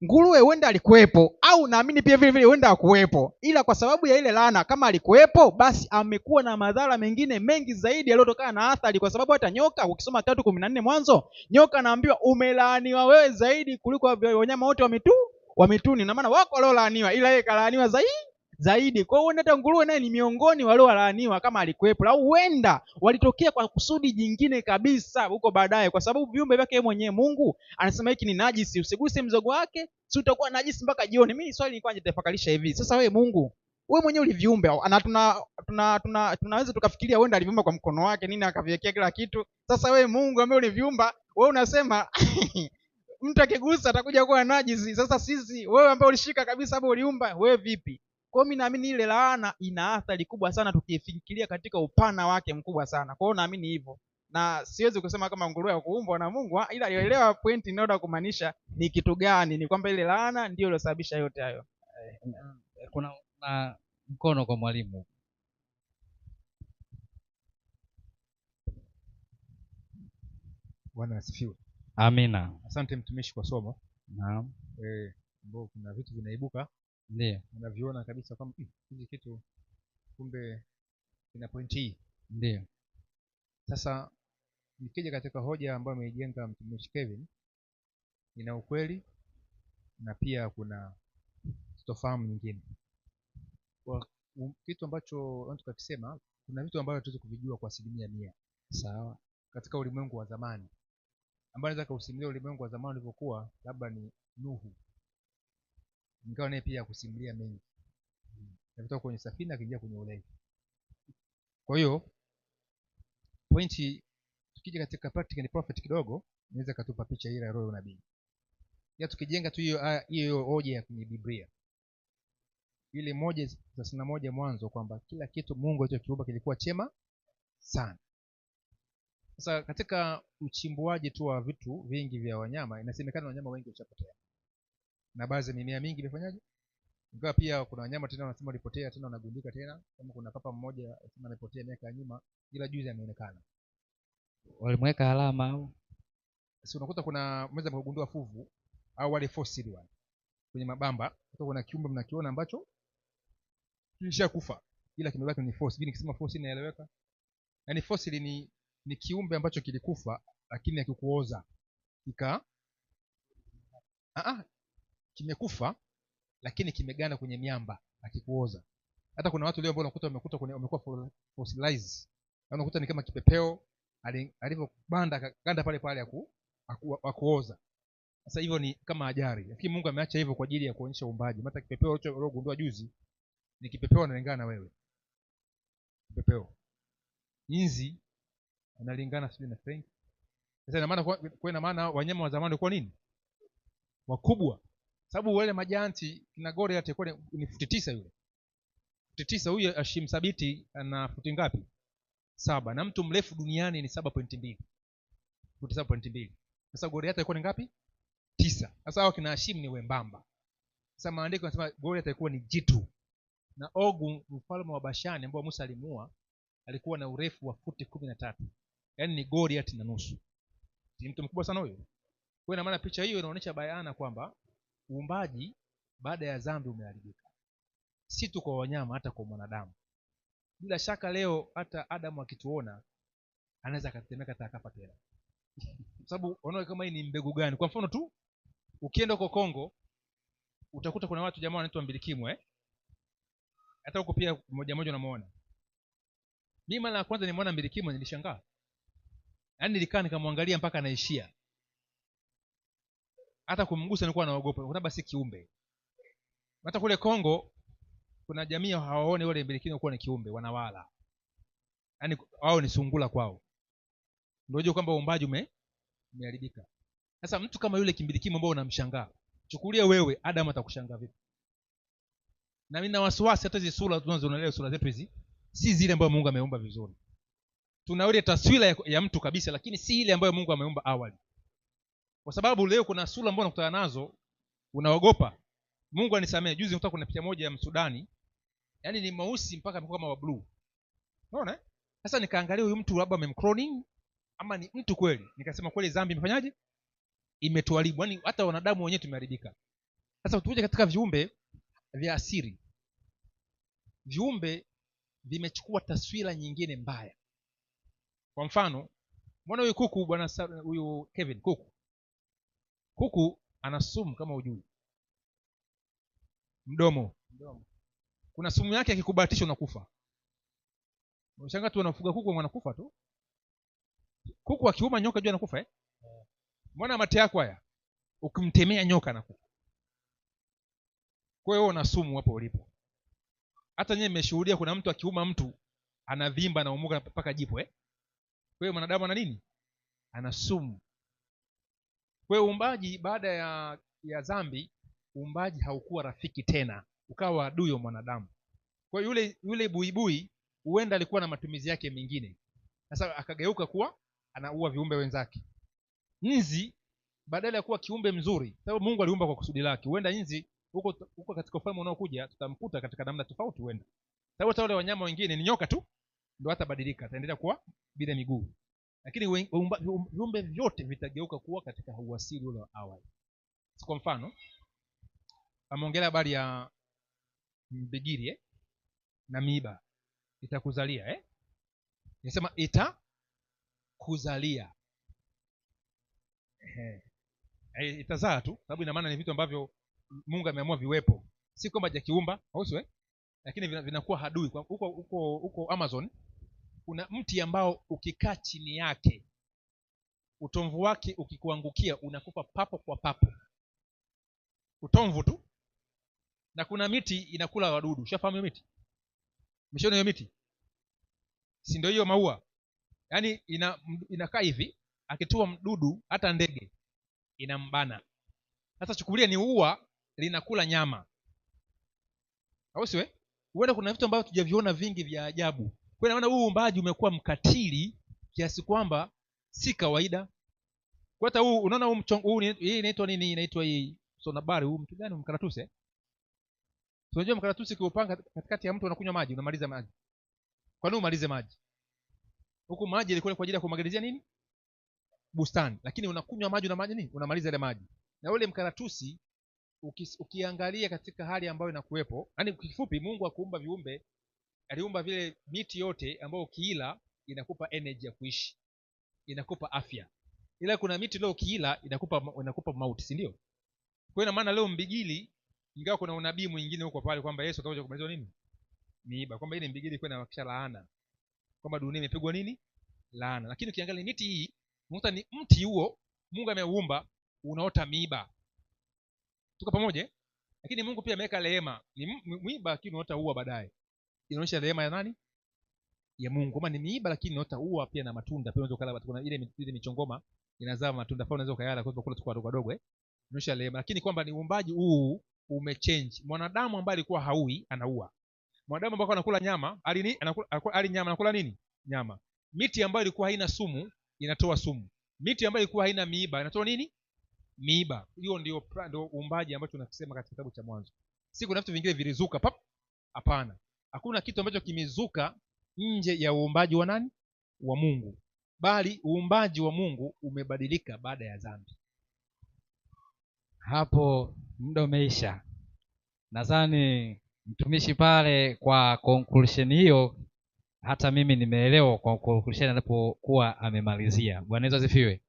Nguruwe huenda alikuwepo au naamini pia vile huenda hakuwepo. Ila kwa sababu ya ile laana, kama alikuwepo basi amekuwa na madhara mengine mengi zaidi yaliyotokana na athari, kwa sababu hata nyoka ukisoma 3:14 Mwanzo, nyoka anaambiwa umelaaniwa wewe zaidi kuliko wanyama wote wa mituni. Na maana wako waliolaaniwa ila yeye kalaaniwa zaidi. Kwa hiyo hata nguruwe naye ni miongoni waliolaaniwa kama alikuwepo, au huenda walitokea kwa kusudi jingine kabisa huko baadaye, kwa sababu viumbe vyake yeye mwenyewe Mungu anasema hiki ni najisi, usiguse mzogo wake, si utakuwa najisi mpaka jioni. Mimi swali nilikuwa nitafakarisha hivi, sasa wewe Mungu, wewe mwenyewe uliviumbe, na tunaweza tukafikiria huenda aliviumba kwa mkono wake nini akaviwekea kila kitu. Sasa wewe Mungu ambaye uliviumba, wewe unasema mtu akigusa atakuja kuwa najisi. Sasa sisi, wewe ambaye ulishika kabisa hapo uliumba, wewe vipi? Kwa hiyo mimi naamini ile laana ina athari kubwa sana tukifikiria katika upana wake mkubwa sana. Kwa hiyo naamini hivyo. Na siwezi kusema kama nguruwe ya kuumbwa na Mungu, ila elewa point inayoda kumaanisha ni kitu gani, ni kwamba ile laana ndio iliyosababisha yote hayo. Kuna mkono kwa mwalimu. Bwana asifiwe. Amina. Asante mtumishi kwa somo. Naam. Mbona kuna vitu vinaibuka, ndio unaviona kabisa kwamba hizi kitu kumbe ina point hii. Ndio. Sasa nikija katika hoja ambayo ameijenga mtumishi Kevin, ina ukweli na pia kuna sitofahamu nyingine. Kwa kitu ambacho watu tukisema, kuna vitu ambavyo tuweze kuvijua kwa 100%. Sawa. Katika ulimwengu wa zamani ambao naweza kusimulia ulimwengu wa zamani ulivyokuwa, labda ni Nuhu. Ingawa naye pia kusimulia mengi. Alitoka kwenye safina akaingia kwenye ulevi. Kwa hiyo pointi, tukija katika practical prophet kidogo, inaweza katupa picha ile ya roho ya nabii. Ya tukijenga tu hiyo hoja ya kwenye Biblia. Ile 1:31 Mwanzo, kwamba kila kitu Mungu alichokiumba kilikuwa chema sana. Sasa katika uchimbuaji tu wa vitu vingi vya wanyama, inasemekana wanyama wengi washapotea. Na baadhi ya mimea mingi imefanyaje? Ingawa pia kuna wanyama tena wanasema walipotea tena wanagundika tena, kama kuna papa mmoja anasema amepotea miaka ya nyuma, ila juzi ameonekana. Walimweka alama au? Sasa unakuta kuna mweza kugundua fuvu au wale fossil wale kwenye mabamba, kuna kiumbe mnakiona ambacho kilishakufa ila kimebaki ni fossil. Nikisema fossil inaeleweka? Yaani fossil ni kiumbe ambacho kilikufa lakini hakikuoza. Kimekufa lakini kimeganda kwenye miamba, hakikuoza. Hata kuna watu leo ambao wamekuwa fossilized. Unakuta ni kama kipepeo alivyobanda ganda pale pale hakuoza. Sasa hivyo ni kama ajari. Lakini Mungu ameacha hivyo kwa ajili ya kuonyesha uumbaji. Hata kipepeo uliogundua juzi ni kipepeo analingana na wewe. Kipepeo. Inzi analingana sio na Frank. Sasa ina maana wanyama wa zamani walikuwa nini? Wakubwa. Sababu wale majanti kina Goliath alikuwa ni futi 9 yule. Futi 9, huyu Hashim Thabiti ana futi ngapi? 7. Na mtu mrefu duniani ni 7.2. Futi 7.2. Sasa Goliath alikuwa ni ngapi? 9. Sasa hao kina Hashim ni wembamba. Sasa maandiko yanasema Goliath alikuwa ni jitu. Na Ogu mfalme wa Bashani ambao Musa alimuua alikuwa na urefu wa futi 13. Yaani ni Goliath na nusu. Ni mtu mkubwa sana huyo. Kwa ina maana picha hiyo inaonyesha bayana kwamba uumbaji baada ya dhambi umeharibika. Si tu kwa wanyama, hata kwa mwanadamu. Bila shaka leo hata Adamu akituona anaweza akatemeka hata akafa tena. Sababu unaona kama hii ni mbegu gani? Kwa mfano tu ukienda huko Kongo utakuta kuna watu jamaa wanaitwa mbilikimwe. Hata huko pia mmoja unamuona. Mimi mara ya kwanza nimeona mbilikimwe nilishangaa. Yaani nilikaa nikamwangalia mpaka anaishia. Hata kumgusa nilikuwa naogopa, kwa sababu si kiumbe. Hata kule Kongo kuna jamii hawaone wale mbilikimwe kuwa ni kiumbe, wanawala. Yaani wao ni sungula kwao. Ndio unajua kwamba uumbaji umeharibika. Sasa mtu kama yule kimbilikimwe ambao unamshangaa, chukulia wewe Adam atakushangaa vipi? Na mimi na wasiwasi hata hizo sura tunazoonelea sura zetu hizi si zile ambazo Mungu ameumba vizuri. Tuna ile taswira ya mtu kabisa, lakini si ile ambayo Mungu ameumba awali. Kwa sababu leo kuna sura ambazo unakutana nazo unaogopa. Mungu anisamee, juzi nilikuwa kuna picha moja ya Msudani. Yaani ni mweusi mpaka amekuwa kama wa blue. Unaona? Sasa nikaangalia huyu mtu labda amemcloning ama ni mtu kweli. Nikasema kweli dhambi imefanyaje? Imetuharibu. Yaani hata wanadamu wenyewe tumeharibika. Sasa tuje katika viumbe vya asili. Viumbe vimechukua taswira nyingine mbaya. Kwa mfano, mbona huyu kuku bwana huyu Kevin kuku ana sumu kama ujui. Mdomo. Kuna sumu yake akikubahatisha unakufa. Unashangaa tu wanafuga kuku wanakufa tu. Kuku akiuma nyoka jua anakufa Mbona mate yako haya? Ukimtemea nyoka anakufa. Kwa hiyo una sumu hapo ulipo. Hata nyewe mmeshuhudia kuna mtu akiuma mtu anavimba na umuka mpaka jipo Kwa hiyo mwanadamu ana nini? Ana sumu. Kwa hiyo uumbaji baada ya dhambi, uumbaji haukuwa rafiki tena, ukawa adui wa mwanadamu. Kwa hiyo yule buibui huenda alikuwa na matumizi yake mengine. Sasa akageuka kuwa anaua viumbe wenzake. Nzi badala ya kuwa kiumbe mzuri, sababu Mungu aliumba kwa kusudi lake. Huenda nzi huko katika ufalme unaokuja tutamkuta katika namna tofauti huenda. Sababu hata wale wanyama wengine ni nyoka tu ndio hatabadilika, ataendelea kuwa bila miguu. Lakini viumbe vyote vitageuka kuwa katika uasili ule wa awali. Kwa mfano, ameongelea habari ya mbigiri na miiba. Itakuzalia Nisema itakuzalia. Itazaa tu, sababu ina maana ni vitu ambavyo Mungu ameamua viwepo, si kwamba hajakiumba, au sio? Lakini vinakuwa hadui. Huko Amazon kuna mti ambao ukikaa chini yake utomvu wake ukikuangukia unakufa papo kwa papo, utomvu tu. Na kuna miti inakula wadudu. Ushafahamu hiyo miti? Umeshaona hiyo miti? Si ndio hiyo maua? Yaani inakaa hivi, akitua mdudu hata ndege inambana. Sasa chukulia ni ua linakula nyama, au sio? Uende kuna vitu ambavyo tujaviona vingi vya ajabu. Kwa hiyo naona huu uumbaji umekuwa mkatili kiasi kwamba si kawaida. Kwa hata huu unaona huu hii inaitwa nini? Inaitwa hii sonabari. Huu mtu gani? Mkaratusi. Unajua mkaratusi kiupanga katikati ya mtu unakunywa maji, unamaliza maji. Kwa nini umalize maji? Huko maji ilikuwa kwa ajili ya kumwagilizia nini? Bustani. Lakini unakunywa maji, unamaliza ile maji. Na ule mkaratusi ukiangalia katika hali ambayo inakuwepo, yani kifupi, Mungu akuumba viumbe, aliumba vile miti yote ambayo ukiila inakupa energy ya kuishi, inakupa afya. Ila kuna miti leo ukiila inakupa mauti, si ndio? Kwa hiyo maana leo mbigili, ingawa kuna unabii mwingine huko pale kwamba Yesu atakuja kumaliza nini? Miiba, kwamba ile mbigili kwa inawakisha laana, kwamba dunia imepigwa nini? Laana. Lakini ukiangalia miti hii, unakuta ni mti huo Mungu ameuumba unaota miiba. Tuko pamoja? Lakini Mungu pia ameweka rehema. Ni miiba lakini unaota ua baadaye. Inaonyesha rehema ya nani? Ya Mungu. Kama ni miiba lakini unaota ua pia na matunda. Pia unaweza kula, kuna ile michongoma inazaa matunda. Kwa unaweza kuyala kwa kula tukua dogo Inaonyesha rehema. Lakini kwamba ni uumbaji huu umechange. Mwanadamu ambaye alikuwa haui anaua. Mwanadamu ambaye anakula nyama, anakula nini? Nyama. Miti ambayo ilikuwa haina sumu inatoa sumu. Miti ambayo ilikuwa haina miiba inatoa nini? Miiba. Hiyo ndio uumbaji ambacho tunasema katika kitabu cha Mwanzo. Si kuna vitu vingine vilizuka pap? Hapana. Hakuna kitu ambacho kimezuka nje ya uumbaji wa nani? Wa Mungu. Bali uumbaji wa Mungu umebadilika baada ya dhambi. Hapo muda umeisha. Nadhani mtumishi pale kwa conclusion hiyo, hata mimi nimeelewa kwa conclusion alipokuwa amemalizia. Bwana Yesu asifiwe.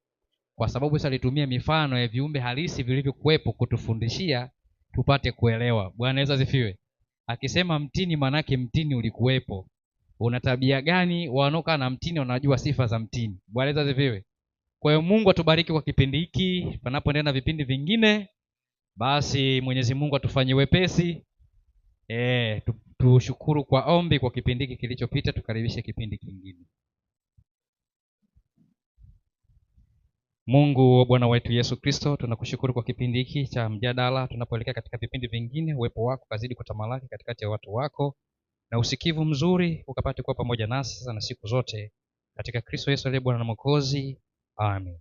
Kwa sababu sasa alitumia mifano ya viumbe halisi vilivyokuwepo kutufundishia tupate kuelewa. Bwana Yesu asifiwe. Akisema mtini, manake mtini ulikuwepo. Una tabia gani? Wanoka na mtini wanajua sifa za mtini. Bwana Yesu asifiwe. Kwa hiyo Mungu atubariki kwa kipindi hiki. Panapoendelea na vipindi vingine, basi Mwenyezi Mungu atufanyie wepesi. Tushukuru kwa ombi kwa kipindi hiki kilichopita, tukaribishe kipindi kingine. Mungu wa Bwana wetu Yesu Kristo, tunakushukuru kwa kipindi hiki cha mjadala. Tunapoelekea katika vipindi vingine, uwepo wako kazidi kutamalaki katikati ya watu wako, na usikivu mzuri ukapate kuwa pamoja nasi sasa na siku zote, katika Kristo Yesu aliye Bwana na Mwokozi. Amen.